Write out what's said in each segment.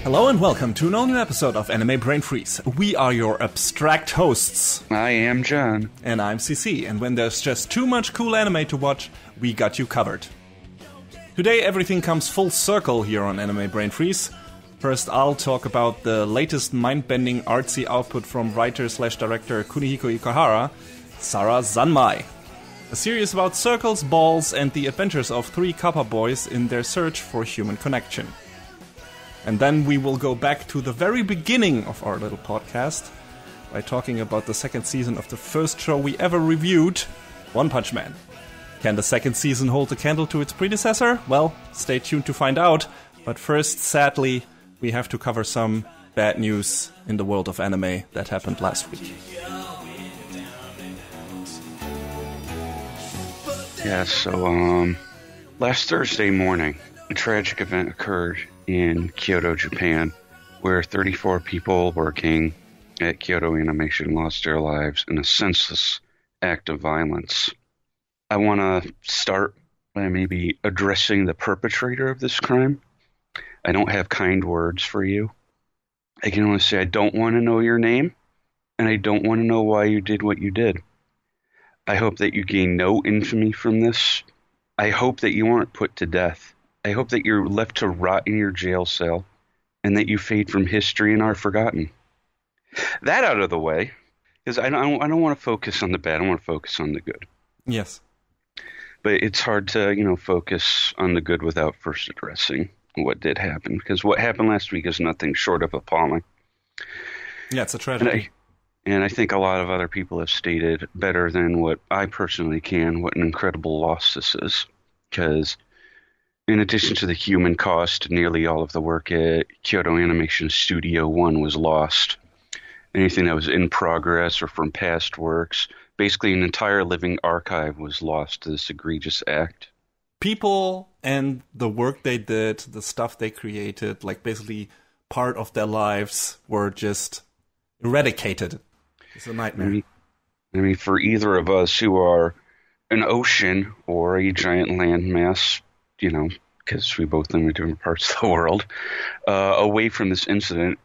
Hello and welcome to an all-new episode of Anime Brain Freeze. We are your abstract hosts. I am John. And I'm CC, and when there's just too much cool anime to watch, we got you covered. Today everything comes full circle here on Anime Brain Freeze. First I'll talk about the latest mind-bending artsy output from writer/director Kunihiko Ikuhara, Sara Zanmai. A series about circles, balls, and the adventures of three Kappa boys in their search for human connection. And then we will go back to the very beginning of our little podcast by talking about the second season of the first show we ever reviewed, One Punch Man. Can the second season hold a candle to its predecessor? Well, stay tuned to find out. But first, sadly, we have to cover some bad news in the world of anime that happened last week. Yeah, so, last Thursday morning, a tragic event occurred in Kyoto, Japan, where 34 people working at Kyoto Animation lost their lives in a senseless act of violence. I want to start by maybe addressing the perpetrator of this crime. I don't have kind words for you. I can only say I don't want to know your name, and I don't want to know why you did what you did. I hope that you gain no infamy from this. I hope that you aren't put to death. I hope that you're left to rot in your jail cell and that you fade from history and are forgotten. That out of the way, because I don't want to focus on the bad. I want to focus on the good. Yes. But it's hard to, focus on the good without first addressing what did happen, because what happened last week is nothing short of appalling. Yeah, it's a tragedy. And I think a lot of other people have stated better than what I personally can what an incredible loss this is, because in addition to the human cost, nearly all of the work at Kyoto Animation Studio 1 was lost. Anything that was in progress or from past works, basically an entire living archive was lost to this egregious act. People and the work they did, the stuff they created, like basically part of their lives were just eradicated. It's a nightmare. I mean, for either of us who are an ocean or a giant landmass, because we both live in different parts of the world, away from this incident,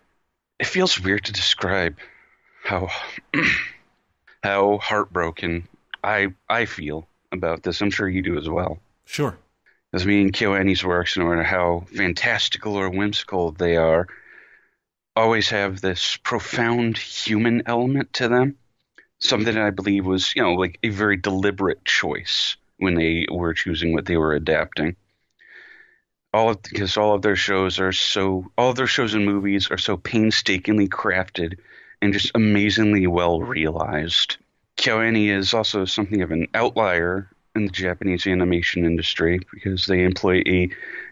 it feels weird to describe how heartbroken I feel about this. I'm sure you do as well. Sure. Because KyoAni's works, no matter how fantastical or whimsical they are, always have this profound human element to them. Something that I believe was, like a very deliberate choice when they were choosing what they were adapting. Because all of their shows and movies are so painstakingly crafted and just amazingly well realized. KyoAni is also something of an outlier in the Japanese animation industry because they employ a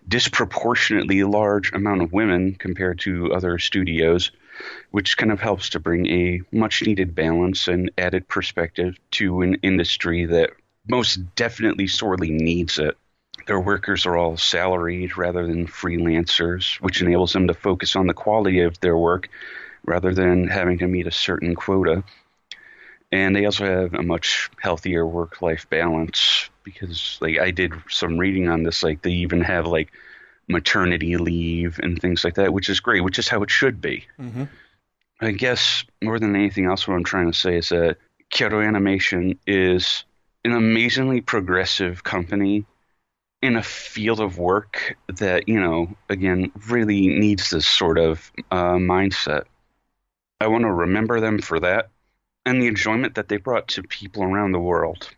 disproportionately large amount of women compared to other studios, which kind of helps to bring a much-needed balance and added perspective to an industry that most definitely sorely needs it. Their workers are all salaried rather than freelancers, which enables them to focus on the quality of their work rather than having to meet a certain quota. And they also have a much healthier work-life balance because, I did some reading on this. They even have, maternity leave and things like that, which is great, which is how it should be. Mm-hmm. I guess more than anything else, what I'm trying to say is that Kyoto Animation is an amazingly progressive company in a field of work that, again, really needs this sort of mindset. I want to remember them for that and the enjoyment that they brought to people around the world.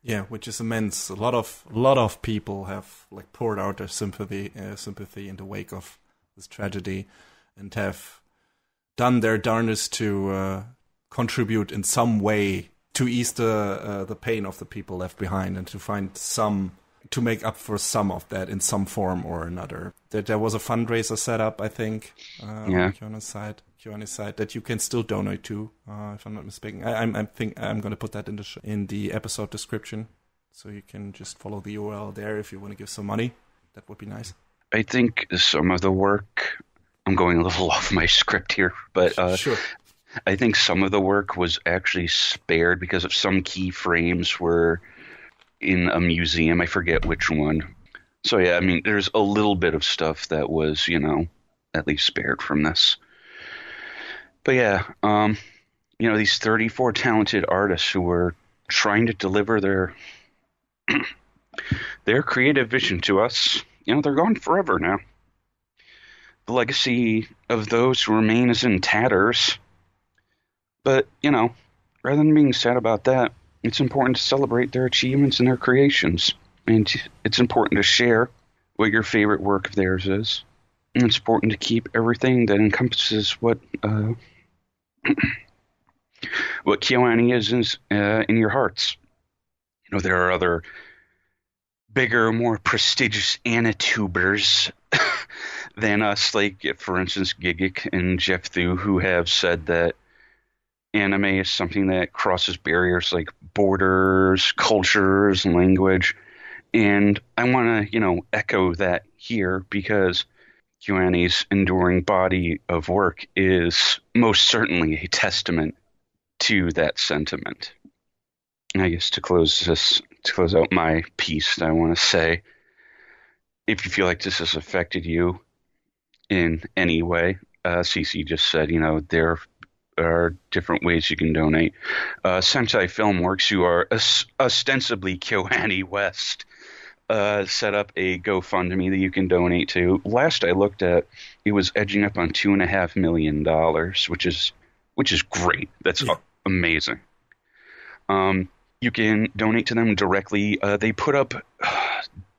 Yeah, which is immense. A lot of people have poured out their sympathy in the wake of this tragedy, and have done their darndest to contribute in some way to ease the pain of the people left behind, and to make up for some of that in some form or another. There was a fundraiser set up, I think, on KyoAni's side that you can still donate to, if I'm not mistaken. I think I'm going to put that in the episode description, so you can just follow the URL there if you want to give some money. That would be nice. I think some of the work, I'm going a little off my script here, but sure. I think some of the work was actually spared because of some key frames were in a museum. I forget which one. So yeah, there's a little bit of stuff that was, at least spared from this. But yeah, these 34 talented artists who were trying to deliver their creative vision to us, they're gone forever now. The legacy of those who remain is in tatters. But, rather than being sad about that, it's important to celebrate their achievements and their creations. And it's important to share what your favorite work of theirs is. And it's important to keep everything that encompasses what KyoAni is in your hearts. There are other bigger, more prestigious Anitubers than us, like, for instance, Gigic and Jeff Thu, who have said that anime is something that crosses barriers like borders, cultures, language. And I want to, echo that here, because KyoAni's enduring body of work is most certainly a testament to that sentiment. I guess to close out my piece, I want to say, if you feel like this has affected you in any way, CC just said, there are different ways you can donate. Sentai Filmworks, who are ostensibly KyoAni West, set up a GoFundMe that you can donate to. Last I looked at, it was edging up on $2.5 million, which is great. That's amazing. You can donate to them directly. They put up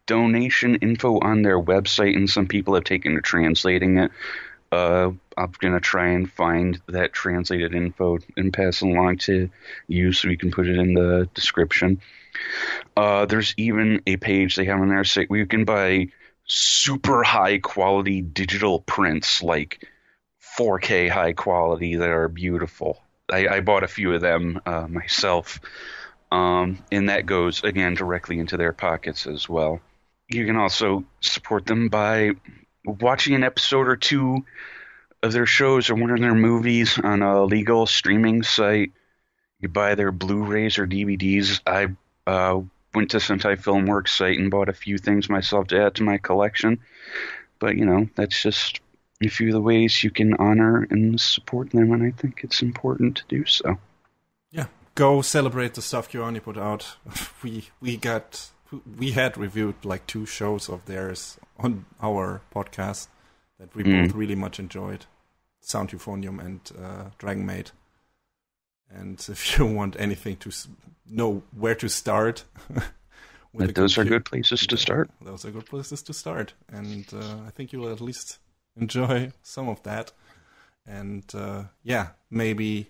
donation info on their website, and some people have taken to translating it. I'm going to try and find that translated info and pass it along to you so we can put it in the description. There's even a page they have on their site where you can buy super high quality digital prints, like 4K high quality, that are beautiful. I bought a few of them myself, and that goes, again, directly into their pockets as well. You can also support them by watching an episode or two of their shows or one of their movies on a legal streaming site. You buy their Blu-rays or DVDs. I went to Sentai Filmworks site and bought a few things myself to add to my collection. But, that's just a few of the ways you can honor and support them, and I think it's important to do so. Yeah, go celebrate the stuff KyoAni put out. We had reviewed like 2 shows of theirs on our podcast that we both really much enjoyed. Sound Euphonium and Dragon Maid. And if you want anything to know where to start, those are good places to start. Those are good places to start. And I think you will at least enjoy some of that. And maybe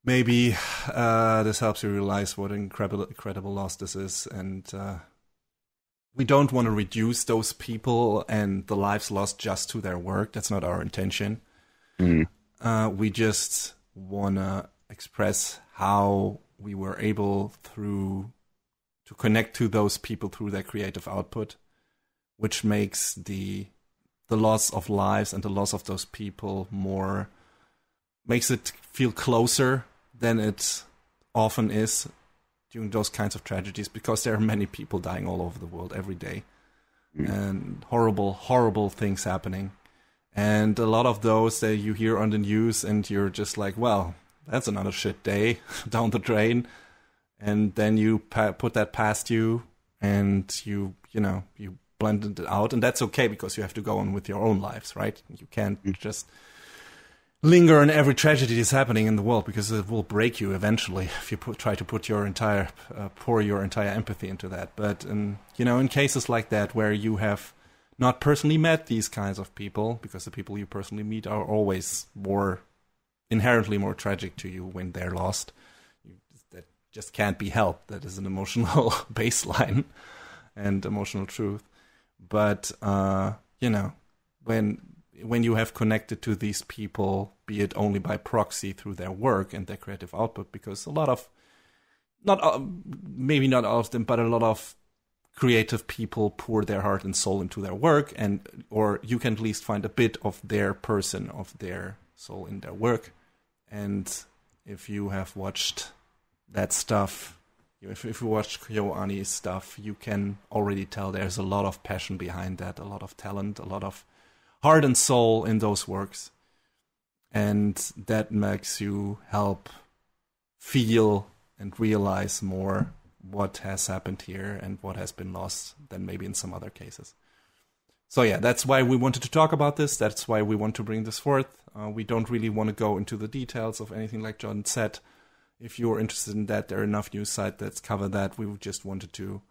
this helps you realize what an incredible loss this is. And we don't want to reduce those people and the lives lost just to their work. That's not our intention. We just want to express how we were able to connect to those people through their creative output, which makes the loss of lives and the loss of those people makes it feel closer than it often is during those kinds of tragedies, because there are many people dying all over the world every day, and horrible things happening. And a lot of those that you hear on the news and you're just like, well, that's another shit day down the drain. And then you put that past you and you blended it out. And that's okay, because you have to go on with your own lives, right? You can't just linger on every tragedy that's happening in the world, because it will break you eventually if you try to put your entire pour your entire empathy into that. But in cases like that where you have not personally met these kinds of people, because the people you personally meet are always inherently more tragic to you when they're lost. That just can't be helped. That is an emotional baseline and emotional truth. But when you have connected to these people, be it only by proxy through their work and their creative output, because a lot of, maybe not all of them, but a lot of creative people pour their heart and soul into their work, or you can at least find a bit of their person, of their soul in their work. And if you have watched that stuff, if you watch KyoAni's stuff, you can already tell there's a lot of passion behind that, a lot of talent, a lot of heart and soul in those works. And that makes you help feel and realize more what has happened here and what has been lost than maybe in some other cases. So yeah, that's why we wanted to talk about this. That's why we want to bring this forth. We don't really want to go into the details of anything like John said. If you're interested in that, there are enough news sites that cover that. We just wanted to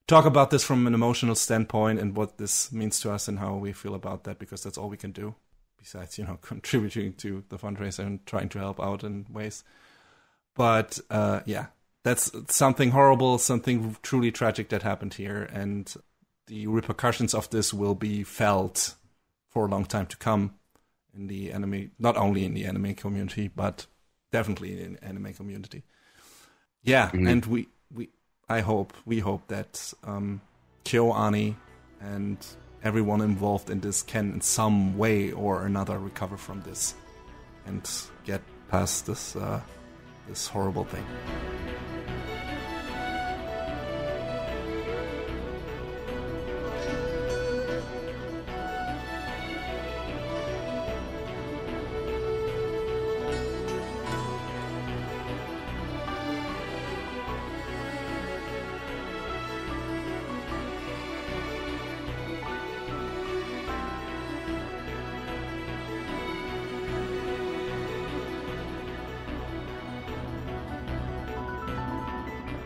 talk about this from an emotional standpoint and what this means to us and how we feel about that, because that's all we can do besides, contributing to the fundraiser and trying to help out in ways. But yeah, that's something horrible, something truly tragic that happened here, and the repercussions of this will be felt for a long time to come in the anime, not only in the anime community, but definitely in the anime community. Yeah, and we hope that KyoAni and everyone involved in this can in some way or another recover from this and get past this this horrible thing.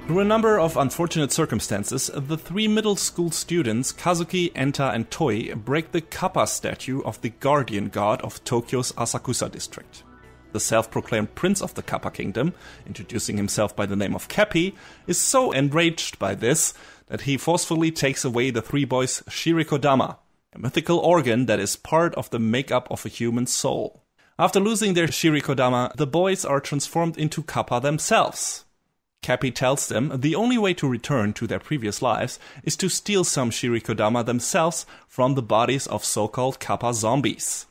Through a number of unfortunate circumstances, the three middle school students, Kazuki, Enta, and Toi, break the Kappa statue of the guardian god of Tokyo's Asakusa district. The self-proclaimed prince of the Kappa kingdom, introducing himself by the name of Cappy, is so enraged by this that he forcefully takes away the three boys' Shirikodama, a mythical organ that is part of the makeup of a human soul. After losing their Shirikodama, the boys are transformed into Kappa themselves. Cappy tells them the only way to return to their previous lives is to steal some Shirikodama themselves from the bodies of so-called Kappa zombies.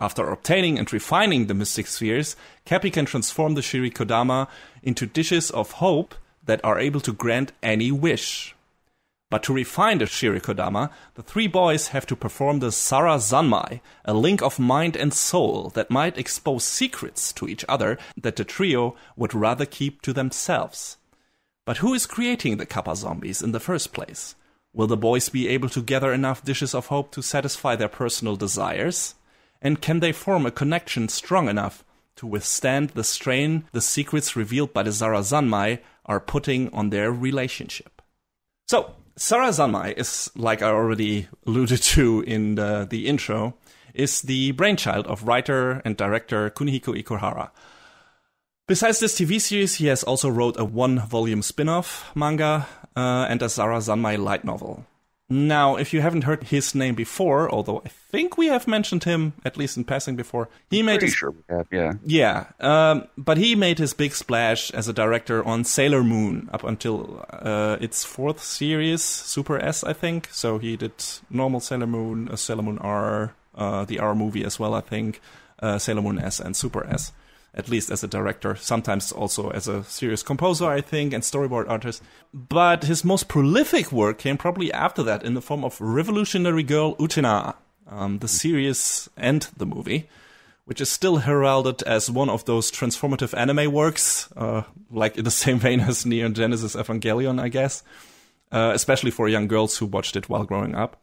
After obtaining and refining the mystic spheres, Cappy can transform the Shirikodama into dishes of hope that are able to grant any wish. But to refine the Shirikodama, the three boys have to perform the Sara Zanmai, a link of mind and soul that might expose secrets to each other that the trio would rather keep to themselves. But who is creating the Kappa zombies in the first place? Will the boys be able to gather enough dishes of hope to satisfy their personal desires? And can they form a connection strong enough to withstand the strain the secrets revealed by the Sara Zanmai are putting on their relationship? So, Sara Zanmai is, like I already alluded to in the intro, is the brainchild of writer and director Kunihiko Ikuhara. Besides this TV series, he has also wrote a one-volume spin-off manga and a Sara Zanmai light novel. Now, if you haven't heard his name before, although I think we have mentioned him, at least in passing before, he made Pretty sure we have, yeah. Yeah, but he made his big splash as a director on Sailor Moon up until its fourth series, Super S, I think. So he did normal Sailor Moon, Sailor Moon R, the R movie as well, I think, Sailor Moon S and Super S. At least as a director, sometimes also as a serious composer, I think, and storyboard artist. But his most prolific work came probably after that in the form of Revolutionary Girl Utena, the series and the movie, which is still heralded as one of those transformative anime works, like in the same vein as Neon Genesis Evangelion, I guess, especially for young girls who watched it while growing up.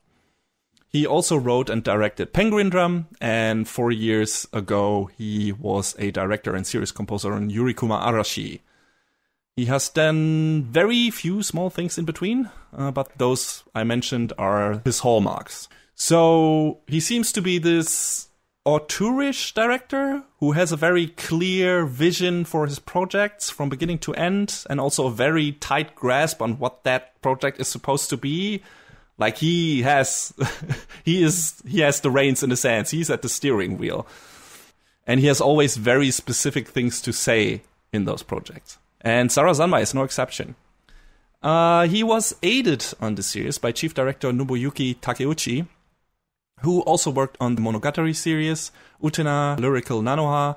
He also wrote and directed Penguin Drum, and 4 years ago he was a director and series composer on Yurikuma Arashi. He has done very few small things in between, but those I mentioned are his hallmarks. So he seems to be this auteurish director who has a very clear vision for his projects from beginning to end, and also a very tight grasp on what that project is supposed to be. Like he has the reins in his hands. He's at the steering wheel. And he has always very specific things to say in those projects. And Sara Zanmai is no exception. He was aided on the series by chief director Nobuyuki Takeuchi, who also worked on the Monogatari series, Utena, Lyrical Nanoha,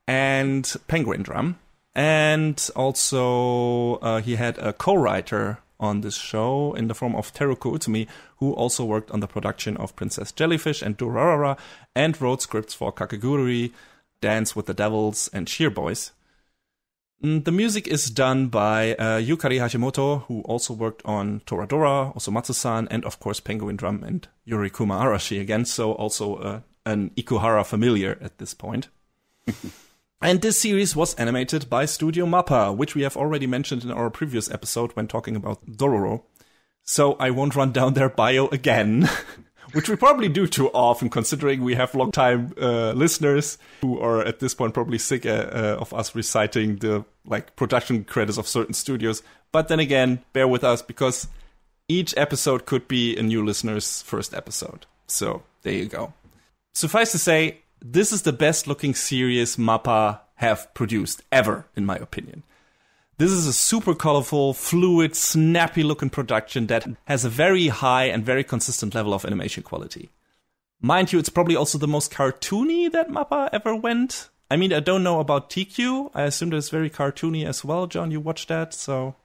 and Penguin Drum. And also he had a co-writer on this show in the form of Teruko Utami, who also worked on the production of Princess Jellyfish and Durarara and wrote scripts for Kakegurui, Dance with the Devils, and Sheer Boys. The music is done by Yukari Hashimoto, who also worked on Toradora, Osomatsu-san, and of course Penguin Drum and Yurikuma Arashi again, so also an Ikuhara familiar at this point. And this series was animated by Studio Mappa, which we have already mentioned in our previous episode when talking about Dororo. So I won't run down their bio again, which we probably do too often, considering we have long-time listeners who are at this point probably sick of us reciting the production credits of certain studios. But then again, bear with us, because each episode could be a new listener's first episode. So there you go. Suffice to say, this is the best-looking series Mappa have produced ever, in my opinion. This is a super colorful, fluid, snappy-looking production that has a very high and very consistent level of animation quality. Mind you, it's probably also the most cartoony that Mappa ever went. I mean, I don't know about TQ. I assume that it's very cartoony as well. John, you watched that, so...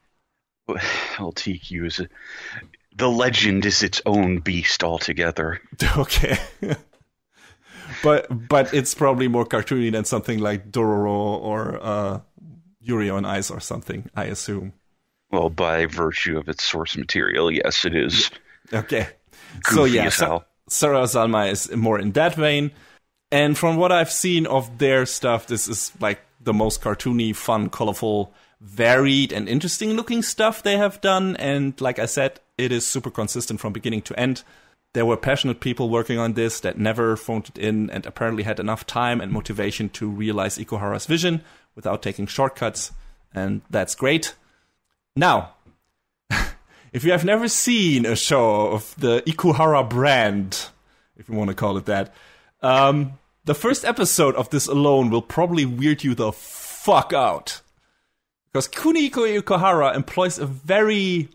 Well, TQ is... The legend is its own beast altogether. Okay. But it's probably more cartoony than something like Dororo or Yuri on Ice or something, I assume. Well, by virtue of its source material, yes, it is. Okay. Goofy So yeah, as hell. Sarasanmai is more in that vein. And from what I've seen of their stuff, this is like the most cartoony, fun, colorful, varied, and interesting looking stuff they have done. And like I said, it is super consistent from beginning to end. There were passionate people working on this that never phoned it in and apparently had enough time and motivation to realize Ikuhara's vision without taking shortcuts, and that's great. Now, if you have never seen a show of the Ikuhara brand, if you want to call it that, the first episode of this alone will probably weird you the fuck out. Because Kuniko Ikuhara employs a very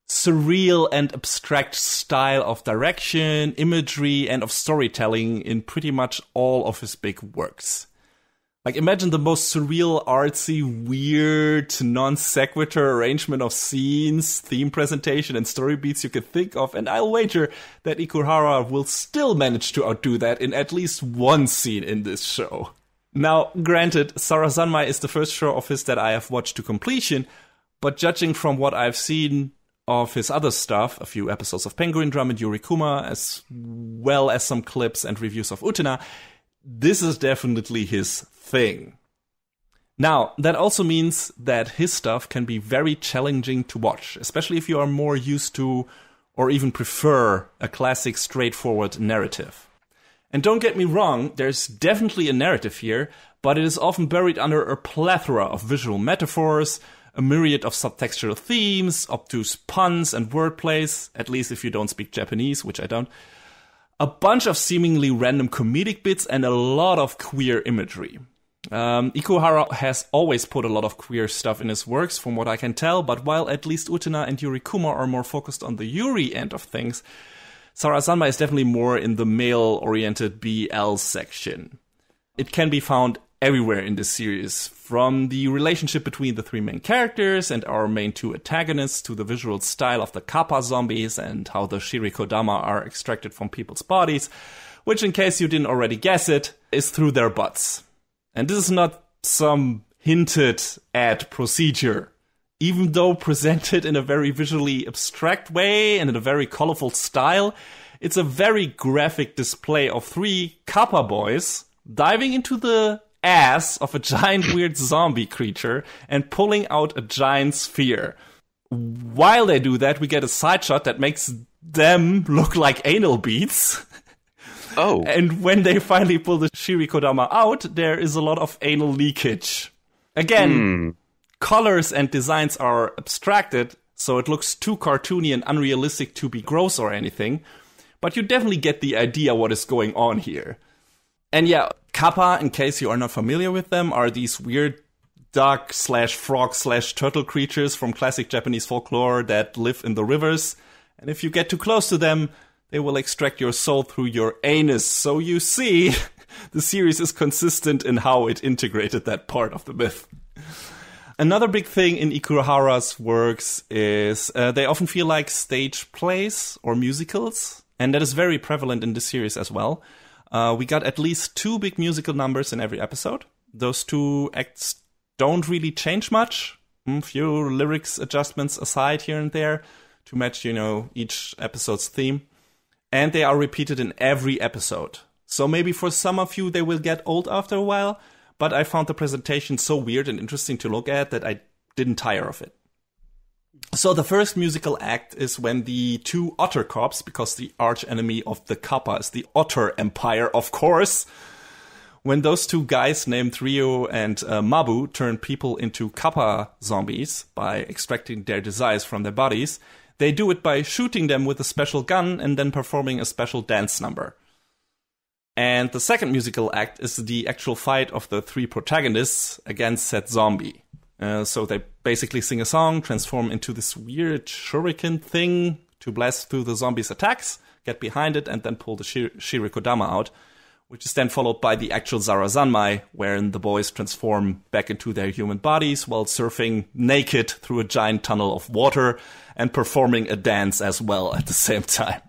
surreal and abstract style of direction, imagery, and of storytelling in pretty much all of his big works. Like, imagine the most surreal, artsy, weird, non-sequitur arrangement of scenes, theme presentation, and story beats you could think of, and I'll wager that Ikuhara will still manage to outdo that in at least one scene in this show. Now, granted, Sarasanmai is the first show of his that I have watched to completion, but judging from what I've seen of his other stuff, a few episodes of Penguin Drum and Yurikuma, as well as some clips and reviews of Utena, this is definitely his thing. Now, that also means that his stuff can be very challenging to watch, especially if you are more used to or even prefer a classic straightforward narrative. And don't get me wrong, there's definitely a narrative here, but it is often buried under a plethora of visual metaphors, a myriad of subtextual themes, obtuse puns and wordplays, at least if you don't speak Japanese, which I don't, a bunch of seemingly random comedic bits, and a lot of queer imagery. Ikuhara has always put a lot of queer stuff in his works, from what I can tell, but while at least Utena and Yurikuma are more focused on the Yuri end of things, Sarasanmai is definitely more in the male-oriented BL section. It can be found everywhere in this series, from the relationship between the three main characters and our main two antagonists to the visual style of the Kappa zombies and how the Shirikodama are extracted from people's bodies, which, in case you didn't already guess it, is through their butts. And this is not some hinted at procedure. Even though presented in a very visually abstract way and in a very colorful style, it's a very graphic display of three Kappa boys diving into the ass of a giant weird zombie creature and pulling out a giant sphere. While they do that, we get a side shot that makes them look like anal beads. Oh. And when they finally pull the Shirikodama out, there is a lot of anal leakage. Again, colors and designs are abstracted, so it looks too cartoony and unrealistic to be gross or anything. But you definitely get the idea what is going on here. And yeah, Kappa, in case you are not familiar with them, are these weird duck/frog/turtle creatures from classic Japanese folklore that live in the rivers. And if you get too close to them, they will extract your soul through your anus. So you see, the series is consistent in how it integrated that part of the myth. Another big thing in Ikuhara's works is they often feel like stage plays or musicals, and that is very prevalent in this series as well. We got at least 2 big musical numbers in every episode. Those 2 acts don't really change much. A few lyrics adjustments aside here and there to match, each episode's theme. And they are repeated in every episode. So maybe for some of you, they will get old after a while, but I found the presentation so weird and interesting to look at that I didn't tire of it. So the first musical act is when the 2 Otter Corps, because the arch enemy of the Kappa is the Otter Empire, of course. When those 2 guys named Ryo and Mabu turn people into Kappa zombies by extracting their desires from their bodies, they do it by shooting them with a special gun and then performing a special dance number. And the second musical act is the actual fight of the 3 protagonists against said zombie. So they basically sing a song, transform into this weird shuriken thing to blast through the zombies' attacks, get behind it, and then pull the Shirikodama out, which is then followed by the actual Zarazanmai, wherein the boys transform back into their human bodies while surfing naked through a giant tunnel of water and performing a dance as well at the same time.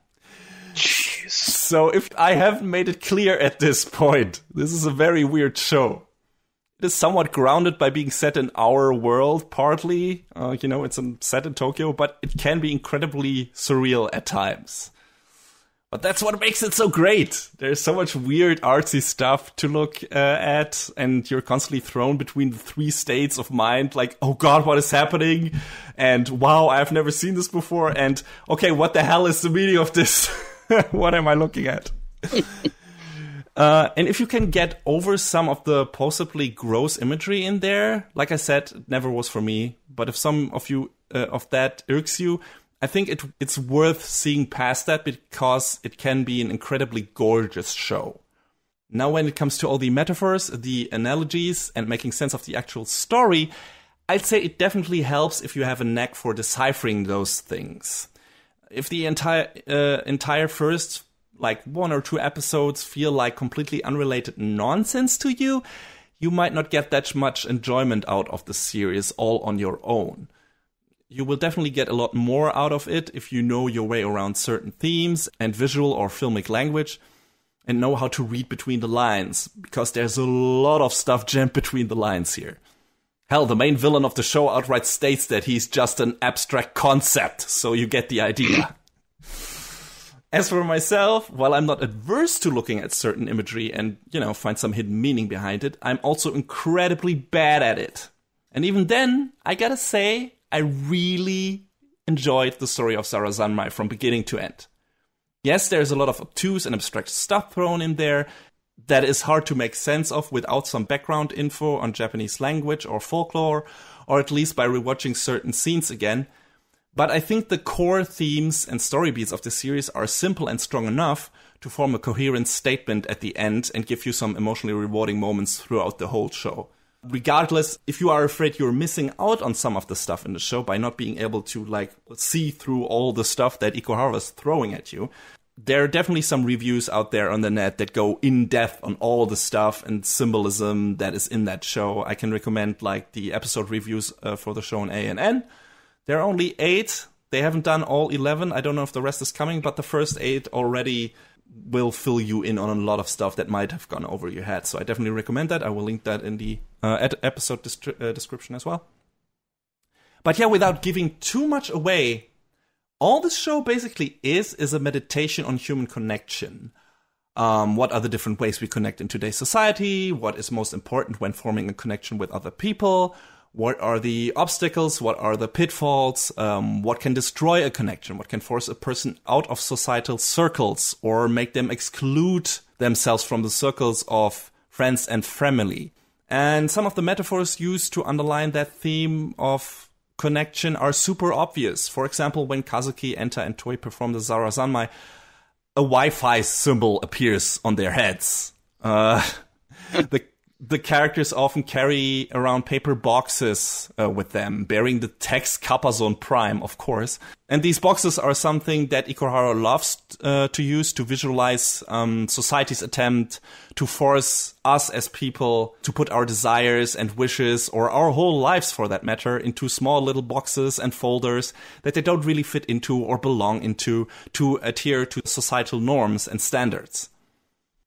Jeez. So if I haven't made it clear at this point, this is a very weird show. It is somewhat grounded by being set in our world, partly. It's set in Tokyo, but it can be incredibly surreal at times. But that's what makes it so great. There's so much weird, artsy stuff to look at, and you're constantly thrown between the 3 states of mind, like, oh god, what is happening? And wow, I've never seen this before, and okay, what the hell is the meaning of this? What am I looking at? And if you can get over some of the possibly gross imagery in there, like I said, it never was for me, but if some of you of that irks you, I think it's worth seeing past that because it can be an incredibly gorgeous show. Now, when it comes to all the metaphors, the analogies, and making sense of the actual story, I'd say it definitely helps if you have a knack for deciphering those things. If the entire first, 1 or 2 episodes feel like completely unrelated nonsense to you, you might not get that much enjoyment out of the series all on your own. You will definitely get a lot more out of it if you know your way around certain themes and visual or filmic language and know how to read between the lines, because there's a lot of stuff jammed between the lines here. Hell, the main villain of the show outright states that he's just an abstract concept, so you get the idea. As for myself, while I'm not adverse to looking at certain imagery and, find some hidden meaning behind it, I'm also incredibly bad at it. And even then, I gotta say, I really enjoyed the story of Zarazanmai from beginning to end. Yes, there's a lot of obtuse and abstract stuff thrown in there that is hard to make sense of without some background info on Japanese language or folklore, or at least by rewatching certain scenes again. But I think the core themes and story beats of the series are simple and strong enough to form a coherent statement at the end and give you some emotionally rewarding moments throughout the whole show. Regardless, if you are afraid you're missing out on some of the stuff in the show by not being able to see through all the stuff that Ikuhara is throwing at you, there are definitely some reviews out there on the net that go in depth on all the stuff and symbolism that is in that show. I can recommend the episode reviews for the show on ANN. There are only 8. They haven't done all 11. I don't know if the rest is coming, but the first 8 already will fill you in on a lot of stuff that might have gone over your head. So I definitely recommend that. I will link that in the episode description as well. But yeah, without giving too much away, all this show basically is a meditation on human connection. What are the different ways we connect in today's society? What is most important when forming a connection with other people? What are the obstacles? What are the pitfalls? What can destroy a connection? What can force a person out of societal circles or make them exclude themselves from the circles of friends and family? And some of the metaphors used to underline that theme of connection are super obvious. For example, when Kazuki, Enta, and Toi perform the Zarazanmai, a Wi-Fi symbol appears on their heads. The characters often carry around paper boxes with them, bearing the text Kappa-Zone Prime, of course. And these boxes are something that Ikuhara loves to use to visualize society's attempt to force us as people to put our desires and wishes, or our whole lives for that matter, into small little boxes and folders that they don't really fit into or belong into, to adhere to societal norms and standards.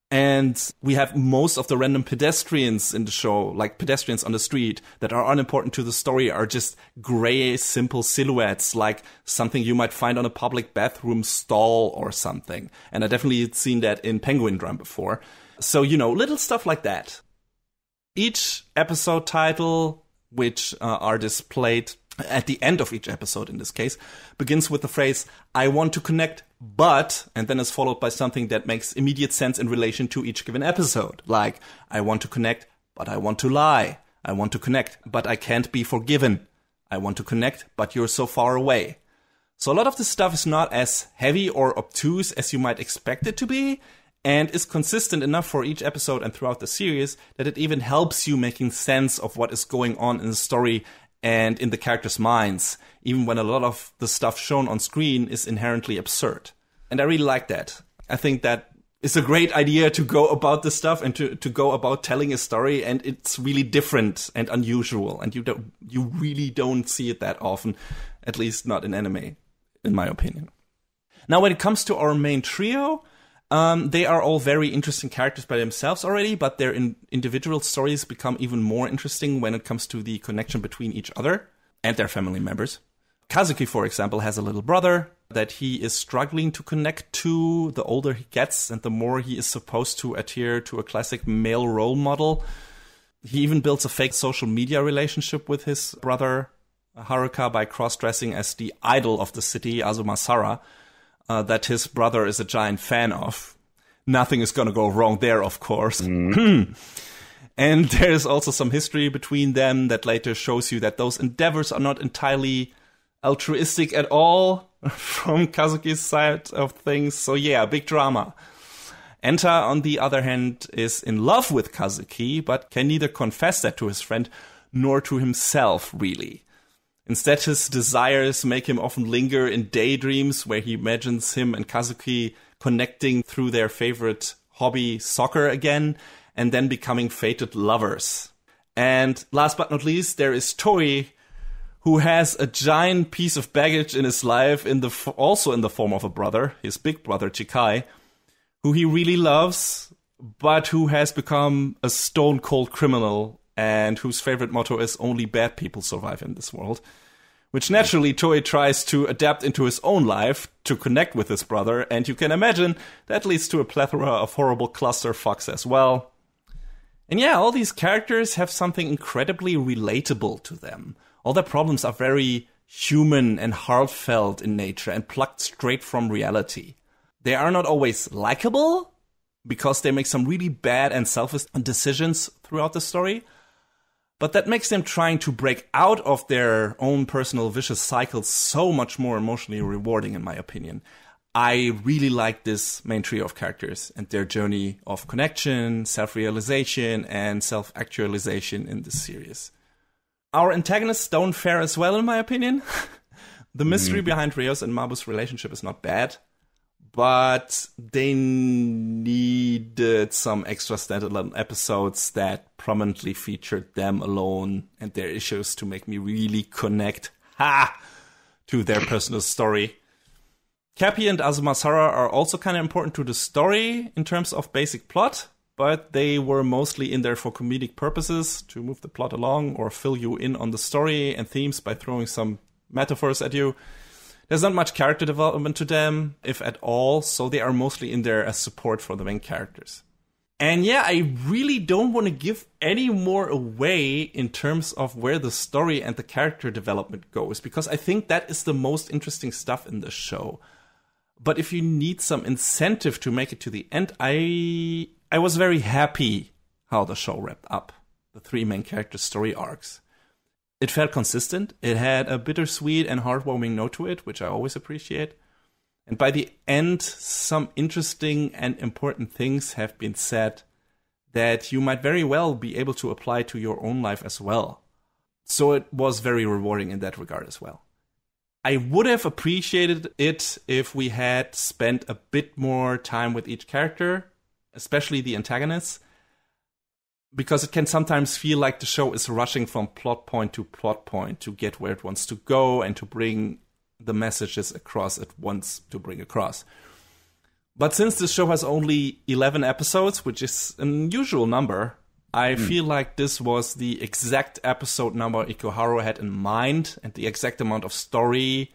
And we have most of the random pedestrians in the show, like pedestrians on the street, that are unimportant to the story, are just gray, simple silhouettes, like something you might find on a public bathroom stall or something. And I definitely had seen that in Penguin Drum before. So, little stuff like that. Each episode title, which are displayed at the end of each episode in this case, begins with the phrase, "I want to connect, but," and then is followed by something that makes immediate sense in relation to each given episode. Like, "I want to connect, but I want to lie. I want to connect, but I can't be forgiven. I want to connect, but you're so far away." So a lot of this stuff is not as heavy or obtuse as you might expect it to be, and is consistent enough for each episode and throughout the series that it even helps you making sense of what is going on in the story and in the characters' minds, even when a lot of the stuff shown on screen is inherently absurd. And I really like that. I think that is a great idea to go about this stuff and to go about telling a story, and it's really different and unusual, and you really don't see it that often, at least not in anime, in my opinion. Now, when it comes to our main trio, they are all very interesting characters by themselves already, but their individual stories become even more interesting when it comes to the connection between each other and their family members. Kazuki, for example, has a little brother that he is struggling to connect to the older he gets and the more he is supposed to adhere to a classic male role model. He even builds a fake social media relationship with his brother Haruka by cross-dressing as the idol of the city, Azumasara, that his brother is a giant fan of. Nothing is going to go wrong there, of course. And there's also some history between them that later shows you that those endeavors are not entirely altruistic at all from Kazuki's side of things. So yeah, big drama. Enta, on the other hand, is in love with Kazuki, but can neither confess that to his friend nor to himself, really. Instead, his desires make him often linger in daydreams where he imagines him and Kazuki connecting through their favorite hobby, soccer, again, and then becoming fated lovers. And last but not least, there is Toi, who has a giant piece of baggage in his life, also in the form of a brother, his big brother Chikai, who he really loves, but who has become a stone-cold criminal and whose favorite motto is "only bad people survive in this world," which naturally Toi tries to adapt into his own life to connect with his brother, and you can imagine that leads to a plethora of horrible clusterfucks as well. And yeah, all these characters have something incredibly relatable to them. All their problems are very human and heartfelt in nature and plucked straight from reality. They are not always likable, because they make some really bad and selfish decisions throughout the story, but that makes them trying to break out of their own personal vicious cycles so much more emotionally rewarding, in my opinion. I really like this main trio of characters and their journey of connection, self-realization, and self-actualization in this series. Our antagonists don't fare as well, in my opinion. The mystery behind Ryo's and Mabu's relationship is not bad, but they needed some extra standalone episodes that prominently featured them alone and their issues to make me really connect to their personal story. Cappy and Azumasara are also kind of important to the story in terms of basic plot, but they were mostly in there for comedic purposes, to move the plot along or fill you in on the story and themes by throwing some metaphors at you. There's not much character development to them, if at all, so they are mostly in there as support for the main characters. And yeah, I really don't want to give any more away in terms of where the story and the character development goes, because I think that is the most interesting stuff in the show. But if you need some incentive to make it to the end, I was very happy how the show wrapped up the three main character story arcs. It felt consistent. It had a bittersweet and heartwarming note to it, which I always appreciate. And by the end, some interesting and important things have been said that you might very well be able to apply to your own life as well. So it was very rewarding in that regard as well. I would have appreciated it if we had spent a bit more time with each character, especially the antagonists, because it can sometimes feel like the show is rushing from plot point to get where it wants to go and to bring the messages across it wants to bring across. But since the show has only 11 episodes, which is an unusual number, I feel like this was the exact episode number Ikuhara had in mind, and the exact amount of story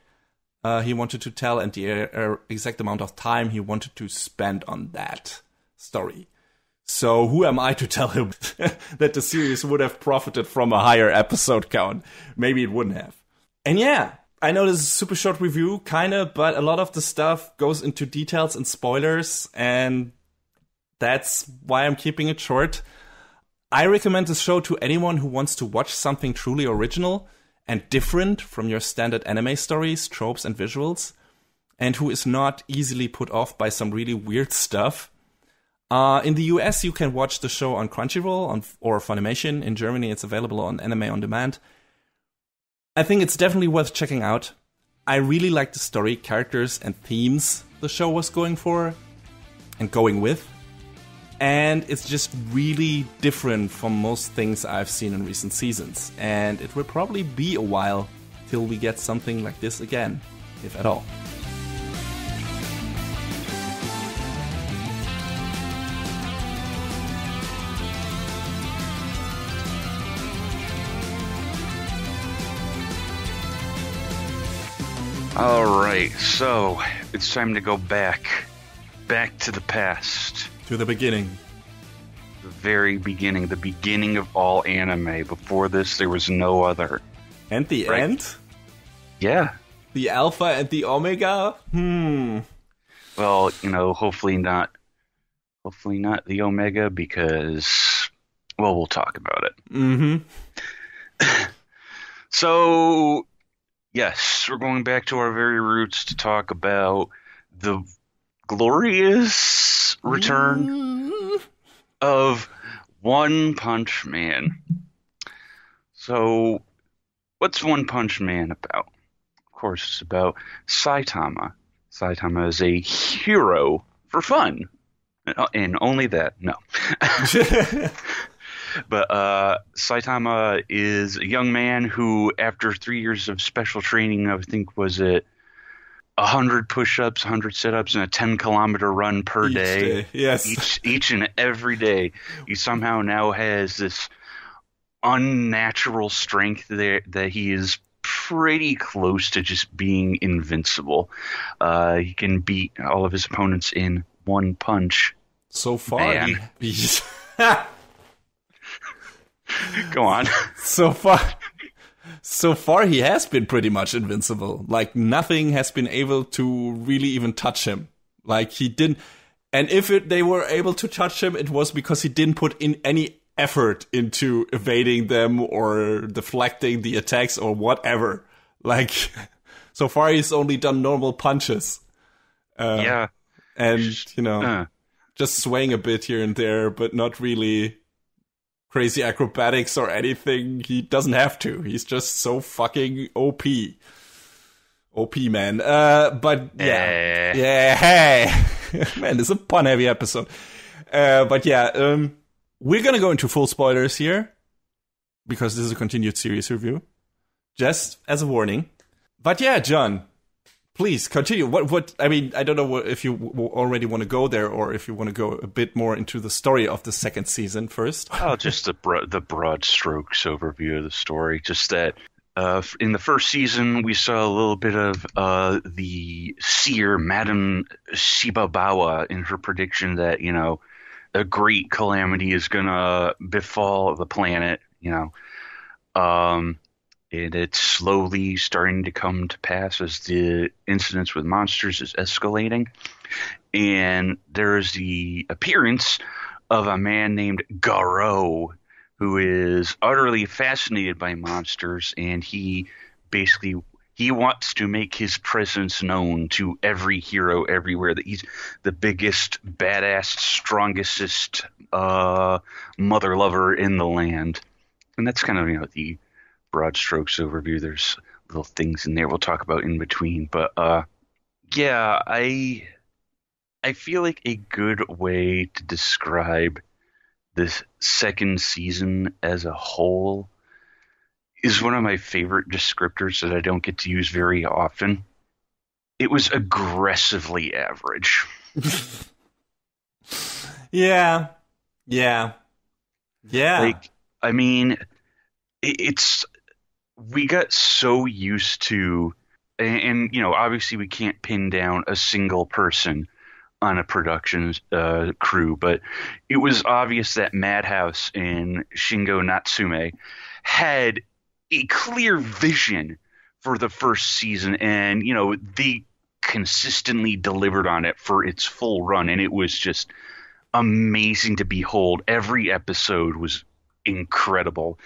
he wanted to tell, and the exact amount of time he wanted to spend on that story. So who am I to tell him that the series would have profited from a higher episode count? Maybe it wouldn't have. And yeah, I know this is a super short review, kinda, but a lot of the stuff goes into details and spoilers, and that's why I'm keeping it short. I recommend this show to anyone who wants to watch something truly original and different from your standard anime stories, tropes, and visuals, and who is not easily put off by some really weird stuff. In the US, you can watch the show on Crunchyroll or Funimation. In Germany, it's available on Anime On Demand. I think it's definitely worth checking out. I really like the story, characters, and themes the show was going for and going with. And it's just really different from most things I've seen in recent seasons. And it will probably be a while till we get something like this again, if at all. All right, so it's time to go back to the past. To the beginning. The very beginning, the beginning of all anime. Before this, there was no other. And the end? Yeah. The Alpha and the Omega? Well, hopefully not the Omega, because, well, we'll talk about it. Mm-hmm. So, yes, we're going back to our very roots to talk about the glorious return of One Punch Man. So, what's One Punch Man about? Of course, it's about Saitama. Saitama is a hero for fun. And only that, no. But Saitama is a young man who, after 3 years of special training, I think was it 100 push-ups, 100 sit-ups, and a 10-kilometer run per day. Yes. Each and every day, he somehow now has this unnatural strength there that he is pretty close to just being invincible. He can beat all of his opponents in one punch. So far, Go on. So far, he has been pretty much invincible. Like, nothing has been able to really even touch him. Like, he didn't... And if they were able to touch him, it was because he didn't put in any effort into evading them or deflecting the attacks or whatever. Like, so far, he's only done normal punches. Yeah. And, just swaying a bit here and there, but not really crazy acrobatics or anything. He doesn't have to. He's just so fucking OP. OP, man. But yeah. Yeah, hey. Man, this is a pun-heavy episode. But yeah, we're gonna go into full spoilers here, because this is a continued series review. Just as a warning. But yeah, John, please continue. What? I mean, I don't know if you already want to go there, or if you want to go a bit more into the story of the second season first. Oh, just the broad strokes overview of the story. Just that in the first season, we saw a little bit of the seer, Madame Shibabawa, in her prediction that, a great calamity is going to befall the planet, And it's slowly starting to come to pass as the incidents with monsters is escalating. And there's the appearance of a man named Garo, who is utterly fascinated by monsters, and he basically He wants to make his presence known to every hero everywhere, that he's the biggest, badass, strongest mother lover in the land. And that's kind of, the broad strokes overview. There's little things in there we'll talk about in between. But yeah, I feel like a good way to describe this second season as a whole is one of my favorite descriptors that I don't get to use very often. It was aggressively average. Yeah. Like, I mean, we got so used to, and obviously we can't pin down a single person on a production crew, but it was obvious that Madhouse and Shingo Natsume had a clear vision for the first season, and they consistently delivered on it for its full run, and it was just amazing to behold. Every episode was incredible.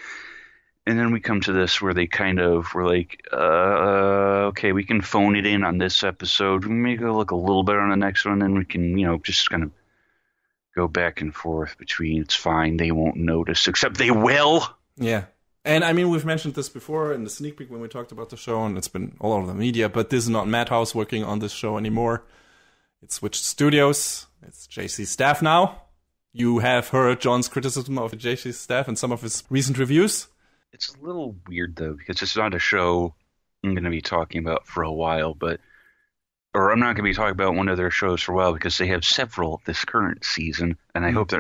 And then we come to this where they kind of were like, okay, we can phone it in on this episode, maybe look a little bit on the next one, and we can just kind of go back and forth between, it's fine, they won't notice, except they will. Yeah. And I mean, we've mentioned this before in the sneak peek when we talked about the show, and it's been all over the media, but this is not Madhouse working on this show anymore. It switched studios. It's JC's staff now. You have heard John's criticism of JC's staff and some of his recent reviews. It's a little weird, though, because it's not a show I'm going to be talking about for a while, or I'm not going to be talking about one of their shows for a while, because they have several this current season, and I hope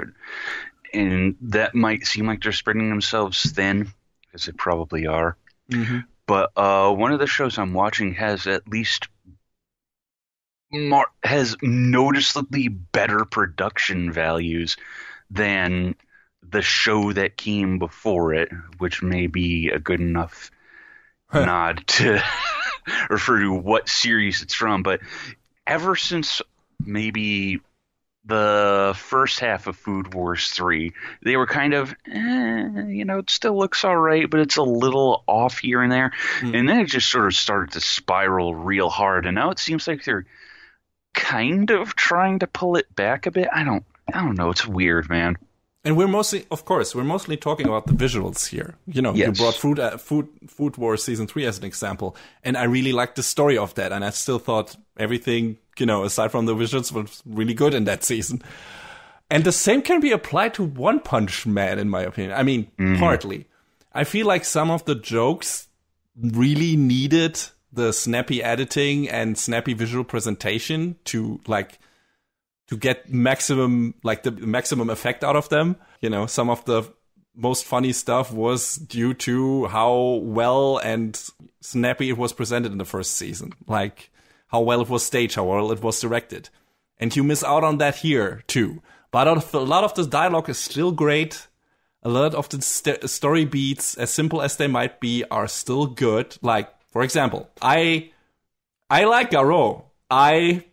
and that might seem like they're spreading themselves thin, because they probably are. Mm-hmm. But one of the shows I'm watching has at least has noticeably better production values than the show that came before it, which may be a good enough nod to refer to what series it's from. But ever since maybe the first half of Food Wars 3, they were kind of, it still looks all right, but it's a little off here and there. And then it just sort of started to spiral real hard. And now it seems like they're kind of trying to pull it back a bit. I don't know. It's weird, man. And we're mostly talking about the visuals here. Yes. You brought Food Wars Season 3 as an example. And I really liked the story of that. And I still thought everything, aside from the visuals, was really good in that season. And the same can be applied to One Punch Man, in my opinion. I mean, partly. I feel like some of the jokes really needed the snappy editing and snappy visual presentation to get the maximum effect out of them. Some of the most funny stuff was due to how well and snappy it was presented in the first season. Like how well it was staged, how well it was directed. And you miss out on that here too. But a lot of the dialogue is still great. A lot of the story beats, as simple as they might be, are still good. Like, for example, I like Garou. I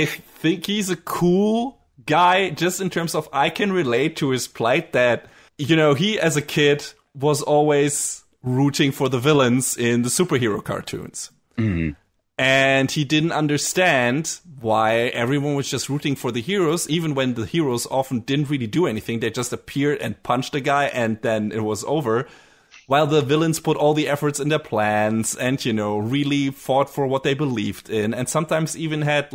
think he's a cool guy just in terms of I can relate to his plight that, he as a kid was always rooting for the villains in the superhero cartoons. Mm-hmm. And he didn't understand why everyone was just rooting for the heroes, even when the heroes often didn't really do anything. They just appeared and punched the guy and then it was over. While the villains put all the efforts in their plans and, really fought for what they believed in and sometimes even had,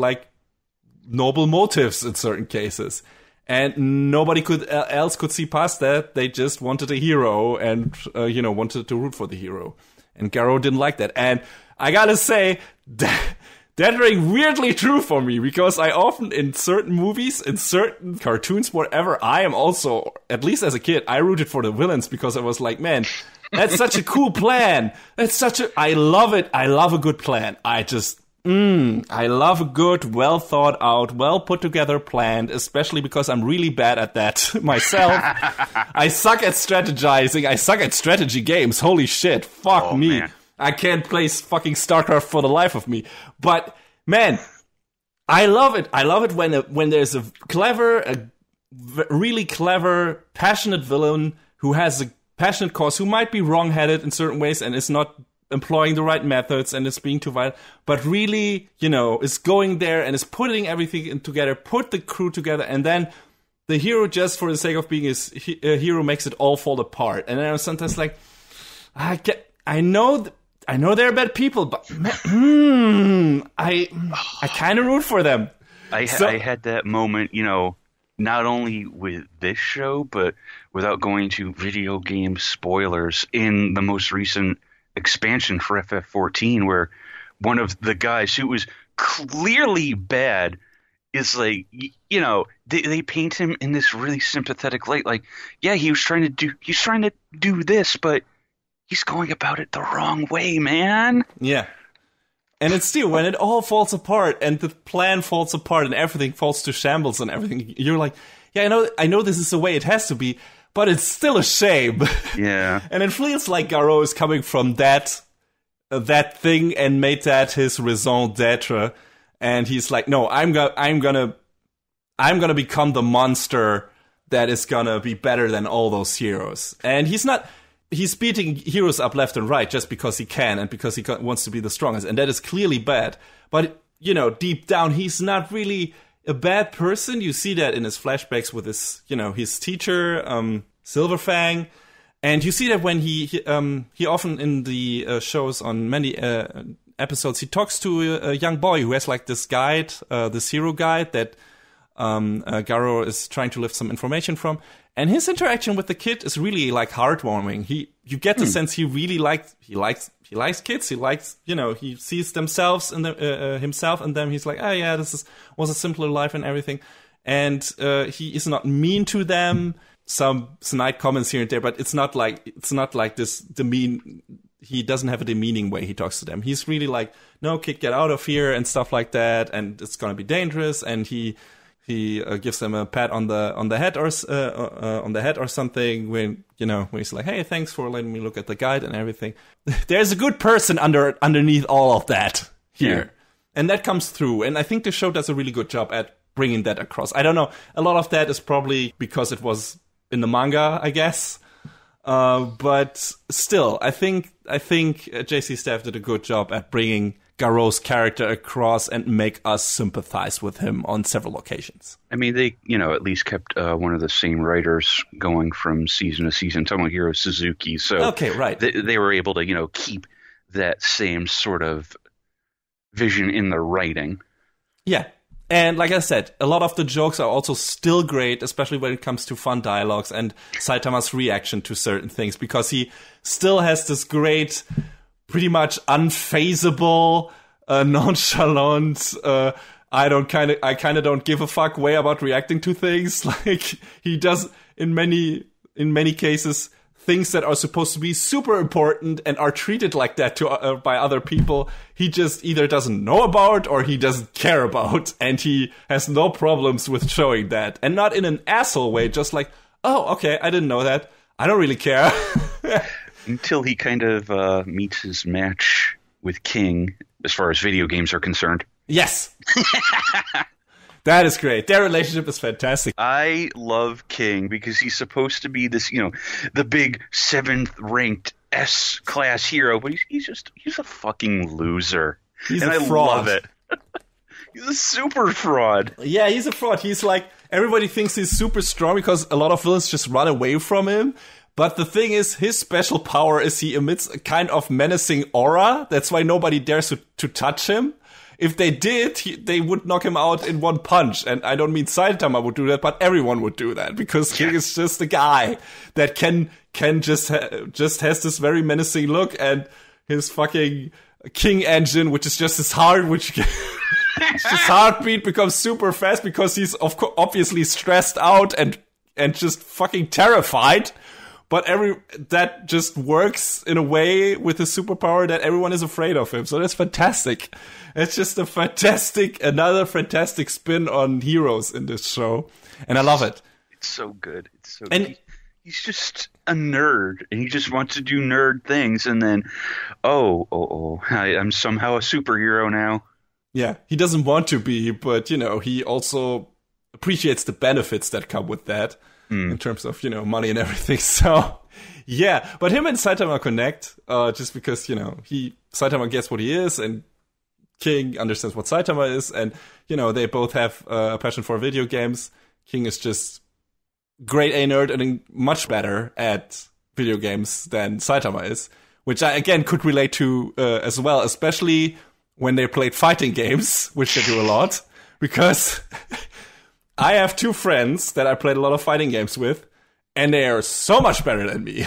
noble motives in certain cases. And nobody else could see past that. They just wanted a hero and, wanted to root for the hero. And Garou didn't like that. And I gotta say, that rang weirdly true for me because I often, in certain movies, in certain cartoons, whatever, I am also, at least as a kid, I rooted for the villains because I was like, man, that's such a cool plan. I love it. I love a good plan. I love a good, well thought out, well put together plan, especially because I'm really bad at that myself. I suck at strategizing. I suck at strategy games. Holy shit. Fuck me. Man. I can't play fucking StarCraft for the life of me. But, man, I love it. I love it when there's a really clever, passionate villain who has a passionate cause, who might be wrong-headed in certain ways and is not employing the right methods and is being too violent, but really, is going there and is putting everything together, put the crew together, and then the hero, just for the sake of being a hero, makes it all fall apart. And then I'm sometimes like, I know they're bad people, but I kind of root for them. I had that moment, not only with this show, but without going to video game spoilers, in the most recent expansion for FF14, where one of the guys who was clearly bad is like, they paint him in this really sympathetic light. Like, yeah, he's trying to do this, but he's going about it the wrong way, man. Yeah. And it's still, when it all falls apart and the plan falls apart and everything falls to shambles and everything, you're like, yeah, I know this is the way it has to be, but it's still a shame. Yeah. And it feels like Garou is coming from that thing and made that his raison d'etre. And he's like, no, I'm gonna become the monster that is gonna be better than all those heroes. And he's beating heroes up left and right just because he can and because he wants to be the strongest. And that is clearly bad. But, deep down, he's not really a bad person. You see that in his flashbacks with his teacher, Silverfang. And you see that when he often in the shows on many episodes, he talks to a young boy who has like this guide, this hero guide that Garou is trying to lift some information from. And his interaction with the kid is really like heartwarming. You get the sense he really likes kids. He likes, he sees themselves in himself in them. He's like, oh yeah, was a simpler life and everything. And he is not mean to them. Some snide comments here and there, but it's not like this demean. He doesn't have a demeaning way he talks to them. He's really like, no, kid, get out of here and stuff like that, and it's gonna be dangerous. And he gives them a pat on the head or something when he's like, hey, thanks for letting me look at the guide and everything. There's a good person underneath all of that here, and that comes through. And I think the show does a really good job at bringing that across. I don't know. A lot of that is probably because it was in the manga, I guess. But still, I think JC Staff did a good job at bringing Garou's character across and make us sympathize with him on several occasions. I mean, they, at least kept one of the same writers going from season to season, Tomohiro Suzuki. So okay, right. They were able to, keep that same sort of vision in the writing. Yeah. And like I said, a lot of the jokes are also still great, especially when it comes to fun dialogues and Saitama's reaction to certain things, because he still has this great, pretty much unfazable, nonchalant, I kind of don't give a fuck way about reacting to things. Like he does in many cases things that are supposed to be super important and are treated like that by other people. He just either doesn't know about or he doesn't care about, and he has no problems with showing that, and not in an asshole way. Just like, oh, okay, I didn't know that. I don't really care. Until he kind of meets his match with King, as far as video games are concerned. Yes. That is great. Their relationship is fantastic. I love King because he's supposed to be this, the big 7th ranked S-class hero, but he's a fucking loser. He's a fraud. I love it. He's a super fraud. Yeah, he's a fraud. He's like, everybody thinks he's super strong because a lot of villains just run away from him. But the thing is, his special power is he emits a kind of menacing aura. That's why nobody dares to touch him. If they did, they would knock him out in one punch. And I don't mean Saitama would do that, but everyone would do that. Because King is just a guy that can just has this very menacing look, and his fucking King engine, which is just his heart, his heartbeat becomes super fast because he's obviously stressed out and just fucking terrified. But that just works in a way with his superpower that everyone is afraid of him. So that's fantastic. It's just another fantastic spin on heroes in this show. And I love it. It's so good. Good. He's just a nerd, and he just wants to do nerd things. And then, I'm somehow a superhero now. Yeah, he doesn't want to be, but, he also appreciates the benefits that come with that. In terms of, money and everything. So Yeah, but him and Saitama connect, just because, Saitama gets what he is, and King understands what Saitama is, and, they both have a passion for video games. King is just grade A nerd and much better at video games than Saitama is, which I, again, could relate to as well, especially when they played fighting games, which they do a lot, because I have two friends that I played a lot of fighting games with, and they are so much better than me.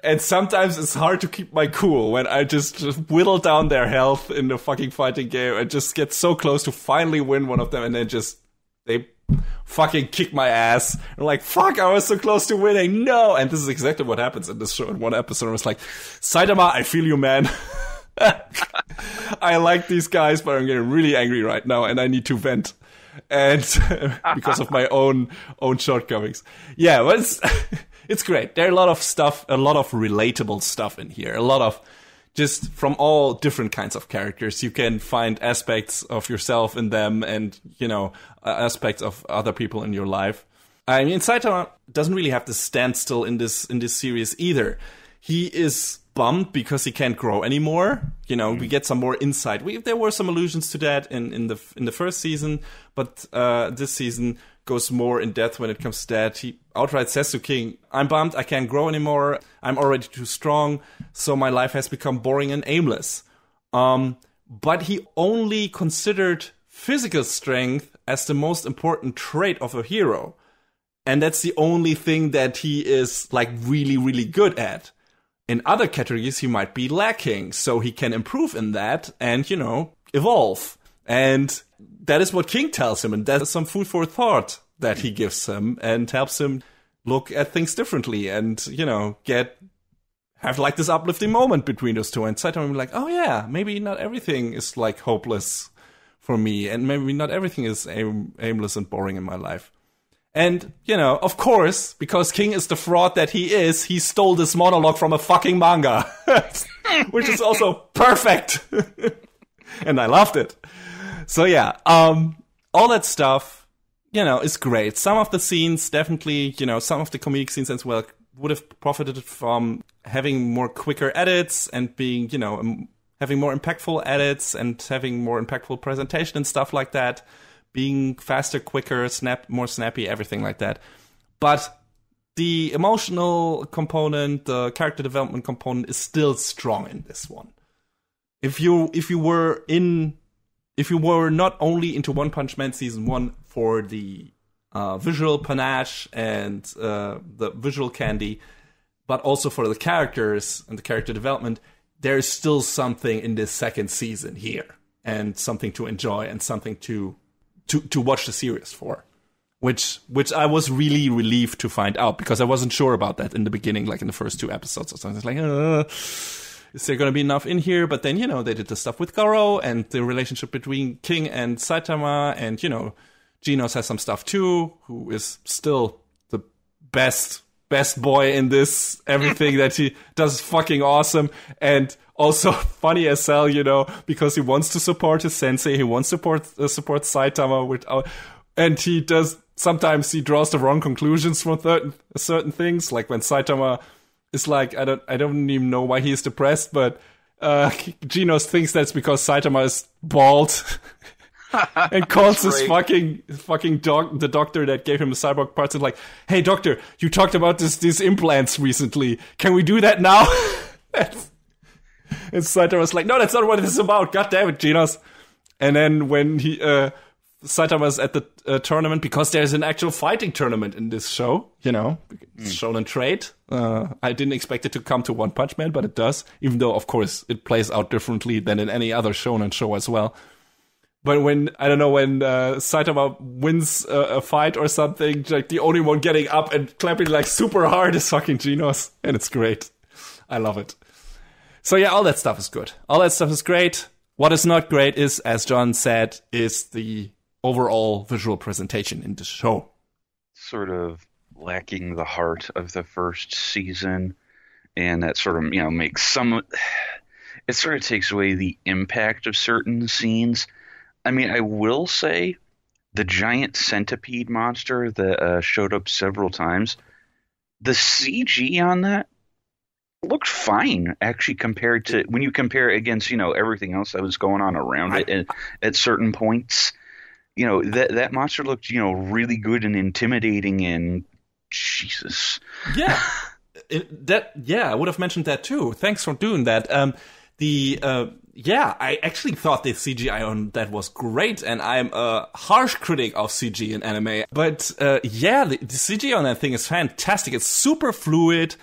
And sometimes it's hard to keep my cool when I just whittle down their health in the fucking fighting game and just get so close to finally win one of them, and then they fucking kick my ass. I'm like, fuck, I was so close to winning. No! And this is exactly what happens in this show. In one episode, I was like, Saitama, I feel you, man. I like these guys, but I'm getting really angry right now, and I need to vent. And because of my own shortcomings. Yeah, but it's great. There are a lot of stuff, a lot of relatable stuff in here. A lot of just from all different kinds of characters. You can find aspects of yourself in them, and, aspects of other people in your life. I mean, Saitama doesn't really have to stand still in this series either. He is bummed because he can't grow anymore. We get some more insight. There were some allusions to that in the first season, but this season goes more in depth when it comes to that. He outright says to King, I'm bummed, I can't grow anymore, I'm already too strong, so my life has become boring and aimless. But he only considered physical strength as the most important trait of a hero. And that's the only thing that he is, really, really good at. In other categories, he might be lacking, so he can improve in that and, evolve. And that is what King tells him, and that's some food for thought that he gives him and helps him look at things differently and, have this uplifting moment between those two. And Saitama will be like, oh yeah, maybe not everything is hopeless for me, and maybe not everything is aimless and boring in my life. And, of course, because King is the fraud that he stole this monologue from a fucking manga. Which is also perfect. And I loved it. So yeah, all that stuff, is great. Some of the scenes definitely, some of the comedic scenes as well would have profited from having more quicker edits and being, having more impactful edits and having more impactful presentation and stuff like that. Being faster, quicker, more snappy, everything like that. But the emotional component, the character development component is still strong in this one. If you were not only into One Punch Man Season 1 for the visual panache and the visual candy, but also for the characters and the character development, there is still something in this second season here, and something to enjoy and something to watch the series for, which I was really relieved to find out, because I wasn't sure about that in the beginning, in the first 2 episodes or something. It's is there going to be enough in here? But then, they did the stuff with Goro and the relationship between King and Saitama, and, Genos has some stuff too, who is still the best boy in this. Everything that he does is fucking awesome. And also funny as hell, because he wants to support his sensei. He wants to support Saitama and he does, sometimes he draws the wrong conclusions from certain things. Like when Saitama is I don't even know why he is depressed, but Genos thinks that's because Saitama is bald. And calls this fucking the doctor that gave him the cyborg parts and hey doctor, you talked about these implants recently. Can we do that now? And Saitama was like, no, that's not what this is about. God damn it, Genos. And then when Saitama's at the tournament, because there's an actual fighting tournament in this show, it's shown in trade. I didn't expect it to come to One Punch Man, but it does, even though, of course, it plays out differently than in any other shonen show as well. But when Saitama wins a fight or something, the only one getting up and clapping super hard is fucking Genos, and it's great. I love it. So yeah, all that stuff is good. All that stuff is great. What is not great is, as John said, is the overall visual presentation in the show. Sort of lacking the heart of the first season, and that sort of, makes some... It sort of takes away the impact of certain scenes. I mean, I will say the giant centipede monster that showed up several times, the CG on that looked fine, actually, compared to when you compare it against, everything else that was going on around it at certain points. That monster looked, really good and intimidating, and Jesus. Yeah. I would have mentioned that too. Thanks for doing that. I actually thought the CGI on that was great, and I'm a harsh critic of CG in anime. But the CG on that thing is fantastic. It's super fluid.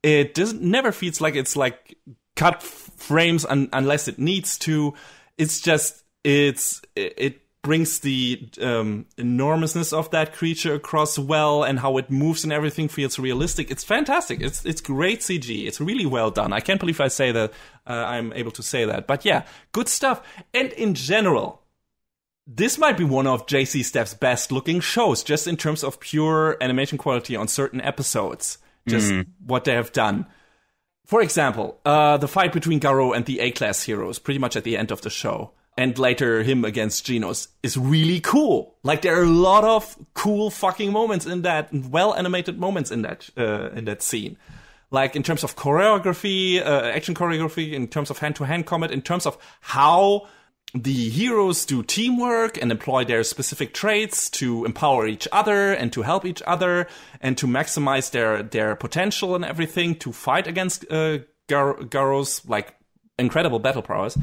It never feels like it's like cut frames unless it needs to. It's just it brings the enormousness of that creature across well, and how it moves and everything feels realistic. It's fantastic. It's great CG. It's really well done. I can't believe I say that. I'm able to say that. But yeah, good stuff. And in general, this might be one of JC Staff's best looking shows, just in terms of pure animation quality on certain episodes. Just what they have done. For example, the fight between Garou and the A-class heroes, pretty much at the end of the show, and later him against Genos, is really cool. Like, there are a lot of cool fucking moments in that, well-animated moments in that scene. Like, in terms of choreography, action choreography, in terms of hand-to-hand combat, in terms of how the heroes do teamwork and employ their specific traits to empower each other and to help each other and to maximize their potential and everything to fight against Garou's like incredible battle prowess.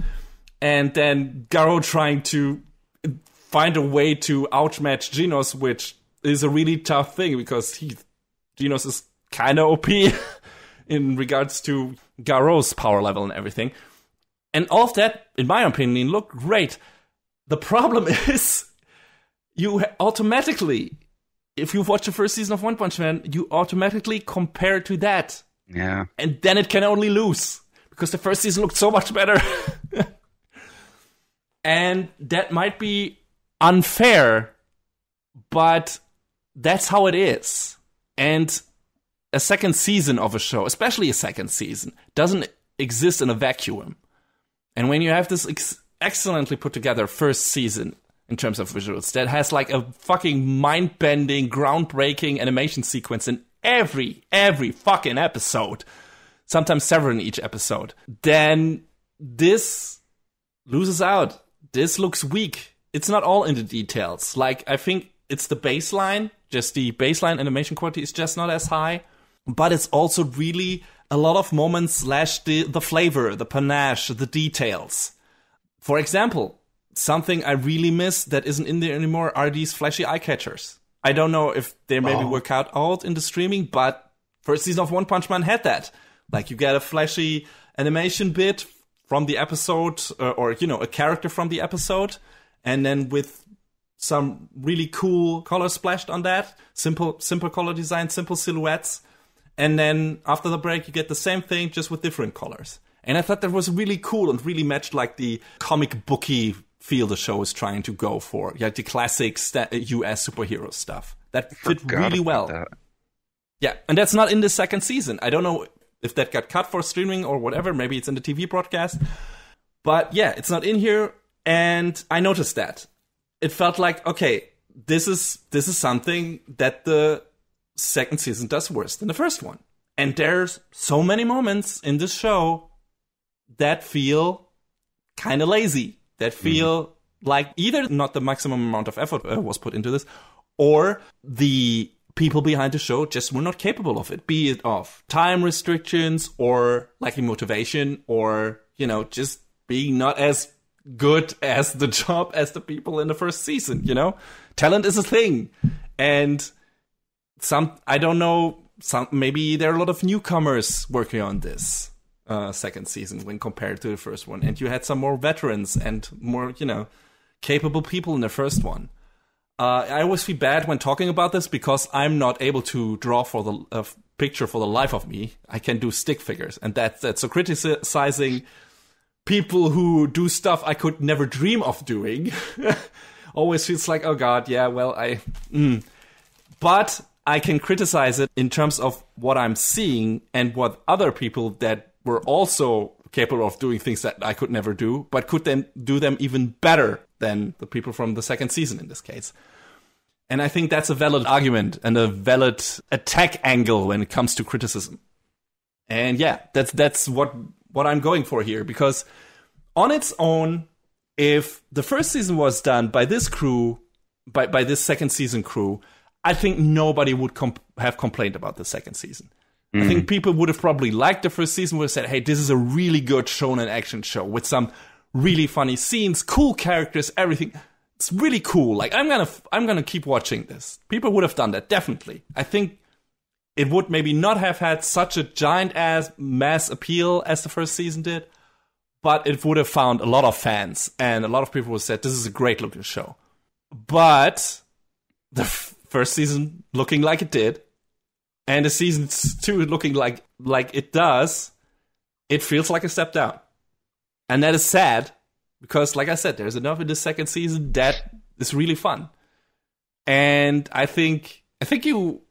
And then Garou trying to find a way to outmatch Genos, which is a really tough thing because Genos is kind of OP in regards to Garou's power level and everything. And all of that, in my opinion, looked great. The problem is, you automatically, if you've watched the first season of One Punch Man, you automatically compare to that. Yeah. And then it can only lose, because the first season looked so much better. And that might be unfair, but that's how it is. And a second season of a show, especially a second season, doesn't exist in a vacuum. And when you have this excellently put together first season in terms of visuals that has like a fucking mind-bending, groundbreaking animation sequence in every fucking episode, sometimes several in each episode, then this loses out. This looks weak. It's not all in the details. Like, I think it's the baseline, just the baseline animation quality is just not as high, but it's also really a lot of moments / the flavor, the panache, the details. For example, something I really miss that isn't in there anymore are these flashy eye catchers. I don't know if they maybe were cut out in the streaming, but first season of One Punch Man had that. Like, you get a flashy animation bit from the episode, or a character from the episode, and then with some really cool color splashed on that, simple color design, simple silhouettes. And then after the break, you get the same thing, just with different colors. And I thought that was really cool and really matched like the comic booky feel the show is trying to go for. Yeah, the classic US superhero stuff. That fit really well. That. Yeah, and that's not in the second season. I don't know if that got cut for streaming or whatever. Maybe it's in the TV broadcast. But yeah, it's not in here. And I noticed that. It felt like, okay, this is something that the second season does worse than the first one. And there's so many moments in this show that feel kind of lazy, that feel like either not the maximum amount of effort was put into this, or the people behind the show just were not capable of it, be it of time restrictions or lacking motivation, or just being not as good as the job as the people in the first season. Talent is a thing. And I don't know, maybe there are a lot of newcomers working on this second season when compared to the first one. And you had some more veterans and more, capable people in the first one. I always feel bad when talking about this because I'm not able to draw for the picture for the life of me. I can do stick figures. And that's so criticizing people who do stuff I could never dream of doing always feels like, oh God, yeah, well, But I can criticize it in terms of what I'm seeing and what other people that were also capable of doing things that I could never do, but could then do them even better than the people from the second season in this case. And I think that's a valid argument and a valid attack angle when it comes to criticism. And yeah, that's what I'm going for here. Because on its own, if the first season was done by this crew, by this second season crew, I think nobody would have complained about the second season. I think people would have probably liked the first season, would have said, hey, this is a really good shonen action show with some really funny scenes, cool characters, everything. It's really cool. Like, I'm gonna keep watching this. People would have done that, definitely. I think it would maybe not have had such a giant-ass mass appeal as the first season did, but it would have found a lot of fans, and a lot of people would have said, this is a great-looking show. But the first season looking like it did, and the season 2 looking like it does, it feels like a step down. And that is sad, because, like I said, there's enough in the second season that is really fun. And I think you...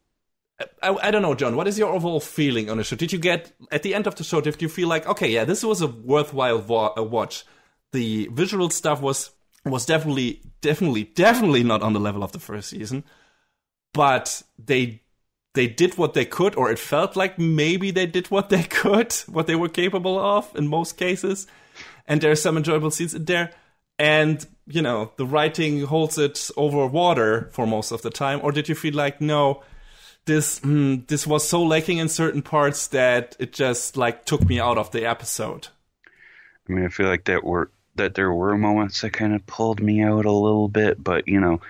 I don't know, John, what is your overall feeling on the show? Did you get, at the end of the show, did you feel like, okay, yeah, this was a worthwhile watch? The visual stuff was definitely not on the level of the first season, but they did what they could, or it felt like maybe they did what they could, what they were capable of in most cases. And there are some enjoyable scenes in there. And, you know, the writing holds it over water for most of the time. Or did you feel like, no, this was so lacking in certain parts that it just, like, took me out of the episode? I mean, I feel like there were moments that kind of pulled me out a little bit, but, you know,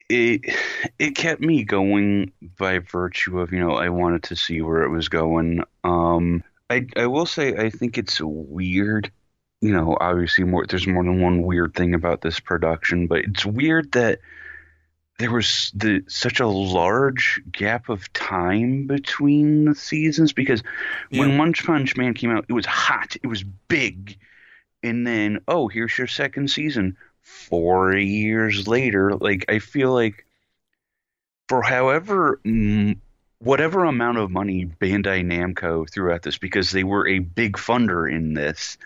it kept me going by virtue of, you know, I wanted to see where it was going. I will say I think it's weird, you know, obviously there's more than one weird thing about this production, but it's weird that there was such a large gap of time between the seasons, because when One Punch Man came out, it was hot, it was big, and then, oh, here's your second season 4 years later. Like, I feel like for whatever amount of money Bandai Namco threw at this, because they were a big funder in this,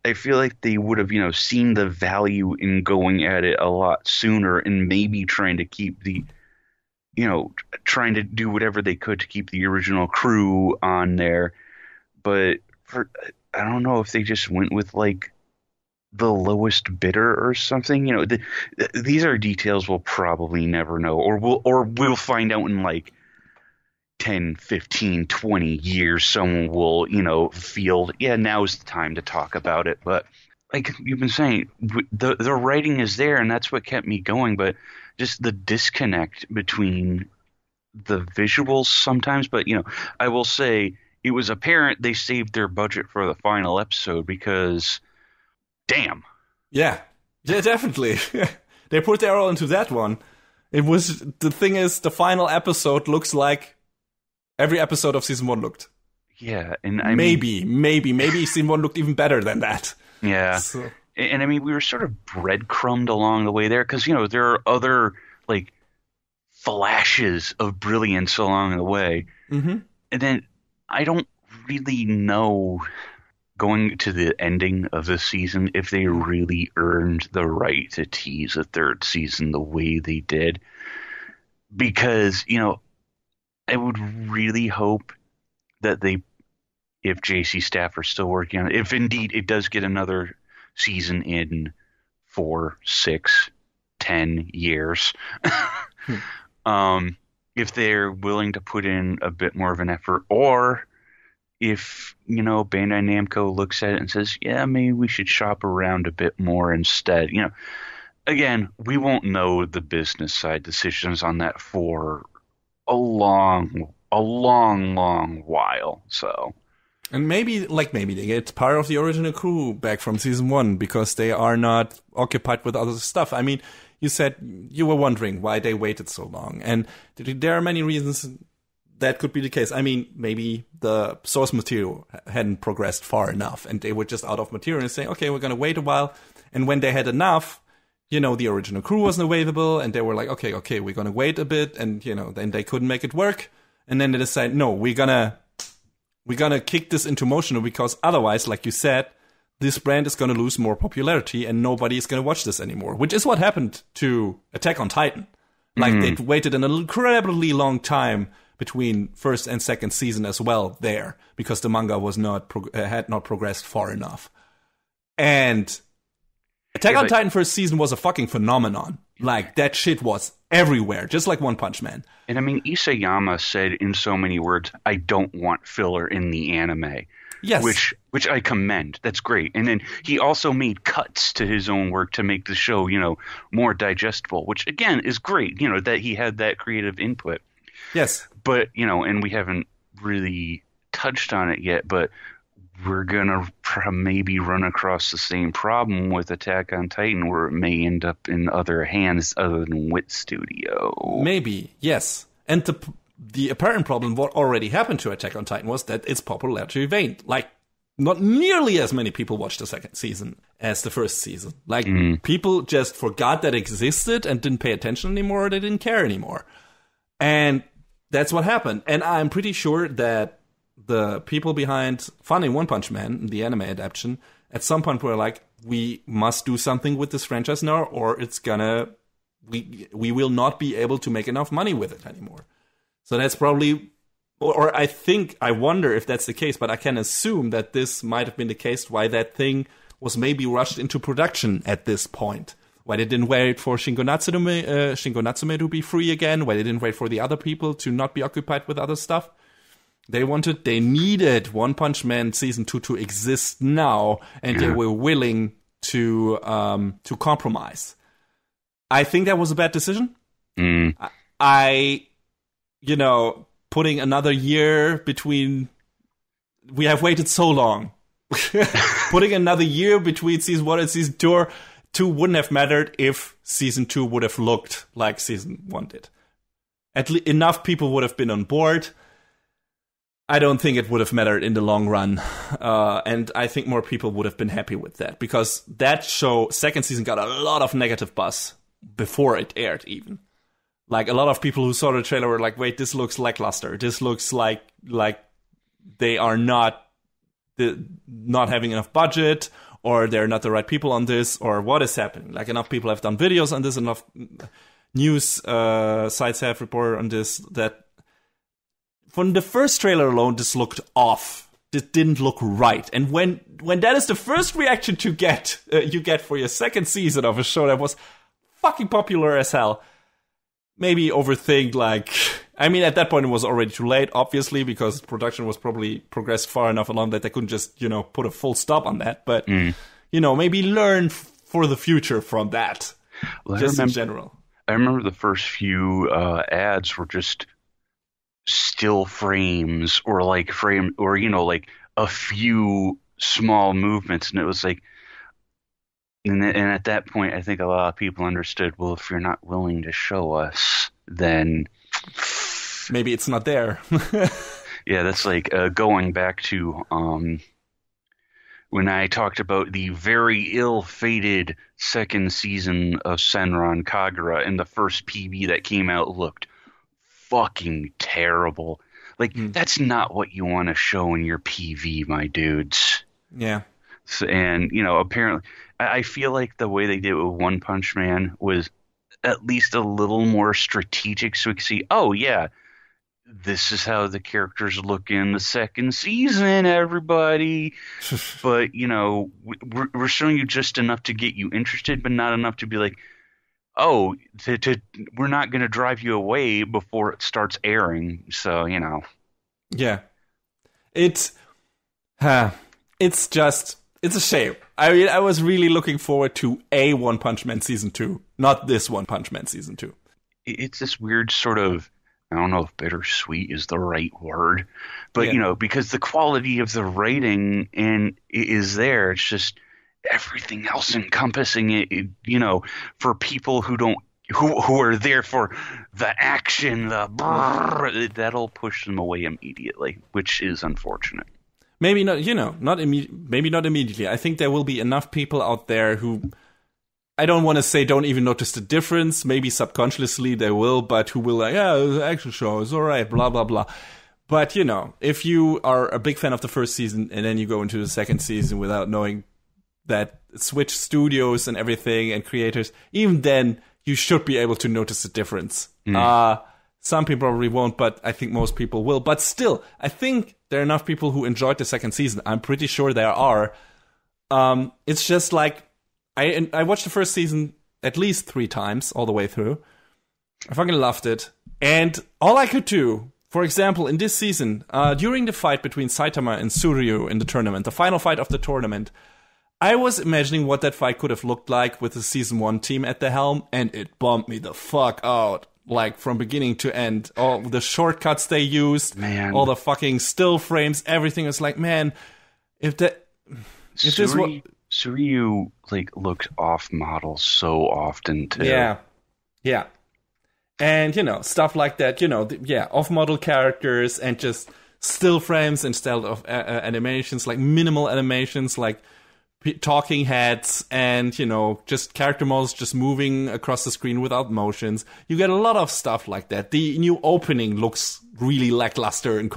I feel like they would have, you know, seen the value in going at it a lot sooner, and maybe trying to keep trying to do whatever they could to keep the original crew on there. But I don't know if they just went with, like, the lowest bidder or something. You know, these are details we'll probably never know, or we'll find out in, like, 10, 15, 20 years. Someone will, you know, feel, yeah, now's the time to talk about it. But like you've been saying, the writing is there, and that's what kept me going. But just the disconnect between the visuals sometimes. But, you know, I will say it was apparent they saved their budget for the final episode, because damn. Yeah, definitely. They put their all into that one. The thing is, the final episode looks like every episode of season 1 looked. Yeah, and maybe season 1 looked even better than that. Yeah, so. And I mean, we were sort of breadcrumbed along the way there, because, you know, there are other, like, flashes of brilliance along the way. Mm-hmm. And then I don't really know, going to the ending of this season, if they really earned the right to tease a third season the way they did. Because, you know, I would really hope that if JC Staff are still working on it, if indeed it does get another season in 4, 6, 10 years, if they're willing to put in a bit more of an effort, or if, you know, Bandai Namco looks at it and says, yeah, maybe we should shop around a bit more instead. You know, again, we won't know the business side decisions on that for a long while. So, and maybe they get part of the original crew back from season 1, because they are not occupied with other stuff. I mean, you said you were wondering why they waited so long, and there are many reasons that could be the case. I mean, maybe the source material hadn't progressed far enough, and they were just out of material and saying, okay, we're going to wait a while. And when they had enough, you know, the original crew wasn't available, and they were like, okay, we're going to wait a bit, and, you know, then they couldn't make it work. And then they decided, no, we're gonna kick this into motion, because otherwise, like you said, this brand is going to lose more popularity, and nobody is going to watch this anymore, which is what happened to Attack on Titan. Like, they'd waited an incredibly long time between first and second season as well there, because the manga was had not progressed far enough. And Attack on Titan first season was a fucking phenomenon. Like, that shit was everywhere, just like One Punch Man. And I mean, Isayama said in so many words, I don't want filler in the anime. Yes. Which I commend. That's great. And then he also made cuts to his own work to make the show, more digestible, which again is great, that he had that creative input. Yes. But, and we haven't really touched on it yet, but we're going to maybe run across the same problem with Attack on Titan, where it may end up in other hands other than Wit Studio. Maybe, yes. And the apparent problem, what already happened to Attack on Titan, was that its popularity waned. Like, not nearly as many people watched the second season as the first season. Like, people just forgot that it existed and didn't pay attention anymore, or they didn't care anymore. And that's what happened. And I'm pretty sure that the people behind funding One Punch Man, the anime adaptation, at some point were like, we must do something with this franchise now, or it's gonna, we will not be able to make enough money with it anymore. So that's probably, or I wonder if that's the case, but I can assume that this might have been the case why that thing was maybe rushed into production at this point. Why they didn't wait for Shingo Natsume to be free again, why they didn't wait for the other people to not be occupied with other stuff. They needed One Punch Man Season 2 to exist now, and they were willing to compromise. I think that was a bad decision. Putting another year between... We have waited so long. Putting another year between Season 1 and Season 2 wouldn't have mattered if Season 2 would have looked like Season 1 did. Enough people would have been on board. I don't think it would have mattered in the long run. And I think more people would have been happy with that. Because that show, second season, got a lot of negative buzz before it aired even. Like, a lot of people who saw the trailer were like, wait, this looks lackluster. This looks like they are not having enough budget, or they're not the right people on this, or what is happening. Like, enough people have done videos on this, enough news sites have reported on this, that from the first trailer alone, this looked off. This didn't look right. And when that is the first reaction you get for your second season of a show that was fucking popular as hell, maybe overthink, at that point it was already too late, obviously, because production was probably progressed far enough along that they couldn't just, put a full stop on that. But, maybe learn for the future from that. Well, in general. I remember the first few ads were just still frames or a few small movements, and it was like, and at that point I think a lot of people understood, well, if you're not willing to show us, then maybe it's not there. Yeah, that's like going back to when I talked about the very ill-fated second season of Senran Kagura, and the first PV that came out looked fucking terrible. That's not what you want to show in your PV, my dudes. Yeah. So, and, apparently, I feel like the way they did it with One Punch Man was at least a little more strategic, so we could see, oh, yeah, this is how the characters look in the second season, everybody. But, we're showing you just enough to get you interested, but not enough to be like, oh, we're not going to drive you away before it starts airing. So, Yeah. It's a shame. I was really looking forward to a One Punch Man Season 2, not this One Punch Man Season 2. It's this weird sort of, I don't know if bittersweet is the right word, but, because the quality of the writing is there. It's just everything else encompassing it, for people who are there for the action, that'll push them away immediately, which is unfortunate. Maybe not, maybe not immediately. I think there will be enough people out there who, I don't want to say don't even notice the difference. Maybe subconsciously they will, but who will the action show is all right, blah, blah, blah. But, if you are a big fan of the first season and then you go into the second season without knowing that Switch Studios and everything and creators, even then you should be able to notice the difference. Some people probably won't, but I think most people will. But still, I think there are enough people who enjoyed the second season. I'm pretty sure there are. It's just like, I watched the first season at least 3 times all the way through. I fucking loved it. And all I could do, for example, in this season, during the fight between Saitama and Suryu in the tournament, the final fight of the tournament, I was imagining what that fight could have looked like with the season 1 team at the helm, and it bummed me the fuck out. Like, from beginning to end. All the shortcuts they used, man. All the fucking still frames, everything was like, man, if Suryu, like, looked off-model so often, too. Yeah. And, stuff like that, off-model characters and just still frames instead of animations, like minimal animations, like talking heads and, just character models just moving across the screen without motions. You get a lot of stuff like that. The new opening looks really lackluster in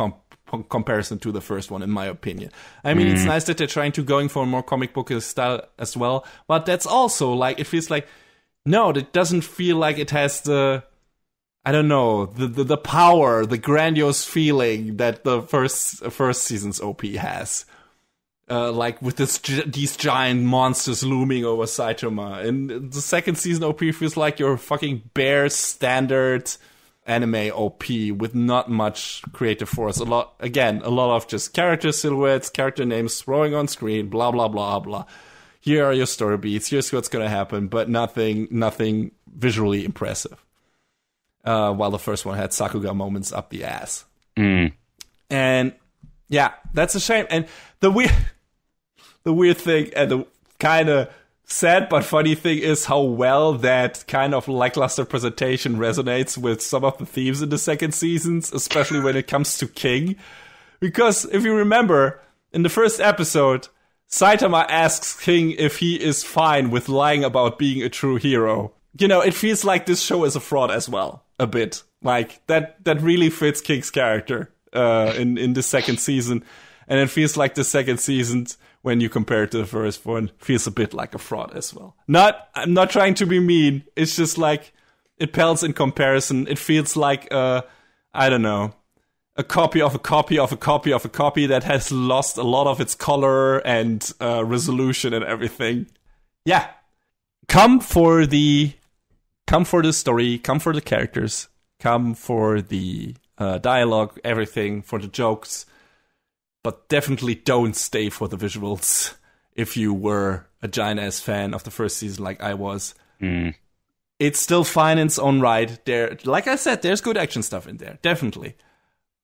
comparison to the first one, in my opinion. I mean, it's nice that they're trying to going for a more comic book style as well, but that's also, like, it feels like, no, it doesn't feel like it has the, I don't know, the power, the grandiose feeling that the first season's OP has. Like with these giant monsters looming over Saitama. And the second season OP feels like your fucking bare standard anime OP with not much creative force. A lot of just character silhouettes, character names throwing on screen, blah, blah, blah, blah. Here are your story beats, here's what's gonna happen, but nothing visually impressive. While the first one had Sakuga moments up the ass. And yeah, that's a shame. And the weird thing and the kind of sad but funny thing is how well that kind of lackluster presentation resonates with some of the themes in the second seasons, especially when it comes to King. Because if you remember, in the first episode, Saitama asks King if he is fine with lying about being a true hero. It feels like this show is a fraud as well, a bit. Like, that really fits King's character in the second season. And it feels like the second season, when you compare it to the first one, feels a bit like a fraud as well. I'm not trying to be mean. It's just like, it pales in comparison. It feels like, I don't know, a copy of a copy of a copy of a copy that has lost a lot of its color and resolution and everything. Yeah. Come for the story, come for the characters, come for the dialogue, everything, for the jokes. But definitely don't stay for the visuals if you were a giant-ass fan of the first season like I was. It's still fine in its own right. Like I said, there's good action stuff in there, definitely.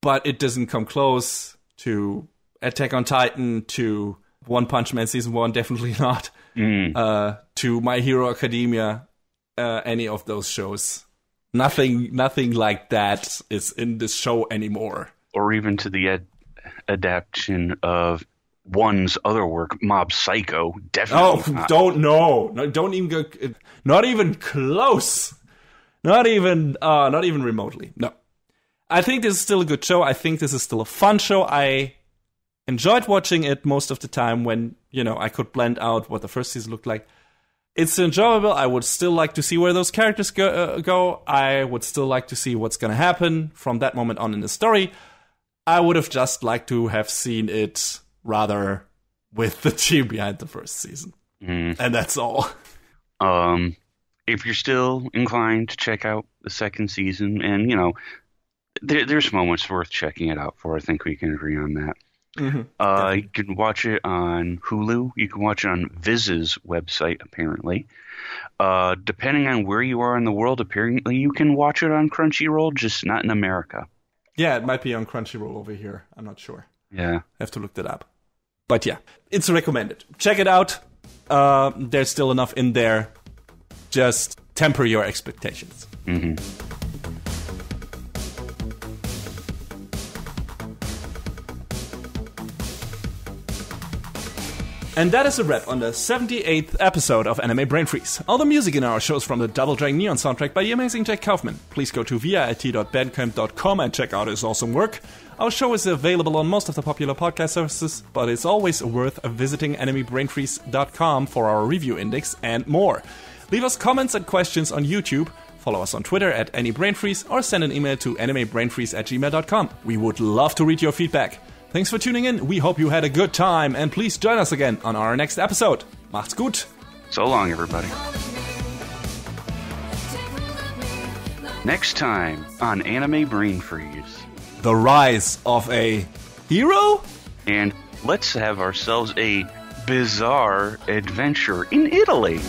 But it doesn't come close to Attack on Titan, to One Punch Man Season 1, definitely not. To My Hero Academia, any of those shows. Nothing like that is in this show anymore. Or even to the adaptation of one's other work, Mob Psycho. Definitely. Oh, don't even go. Not even close. Not even remotely. No. I think this is still a good show. I think this is still a fun show. I enjoyed watching it most of the time when, I could blend out what the first season looked like. It's enjoyable. I would still like to see where those characters go. I would still like to see what's going to happen from that moment on in the story. I would have just liked to have seen it rather with the team behind the first season. And that's all. If you're still inclined to check out the second season, and, there's moments worth checking it out for. I think we can agree on that. You can watch it on Hulu. You can watch it on Viz's website, apparently. Depending on where you are in the world, apparently you can watch it on Crunchyroll, just not in America. Yeah, it might be on Crunchyroll over here. I'm not sure. Yeah. I have to look that up. But yeah, it's recommended. Check it out. There's still enough in there. Just temper your expectations. And that is a wrap on the 78th episode of Anime Brain Freeze. All the music in our show is from the Double Dragon Neon soundtrack by the amazing Jack Kaufman. Please go to vit.bandcamp.com and check out his awesome work. Our show is available on most of the popular podcast services, but it's always worth visiting animebrainfreeze.com for our review index and more. Leave us comments and questions on YouTube, follow us on Twitter at AnyBrainFreeze, or send an email to animebrainfreeze@gmail.com. We would love to read your feedback. Thanks for tuning in, we hope you had a good time, and please join us again on our next episode. Macht's gut! So long, everybody. Next time on Anime Brain Freeze. The rise of a hero? And let's have ourselves a bizarre adventure in Italy.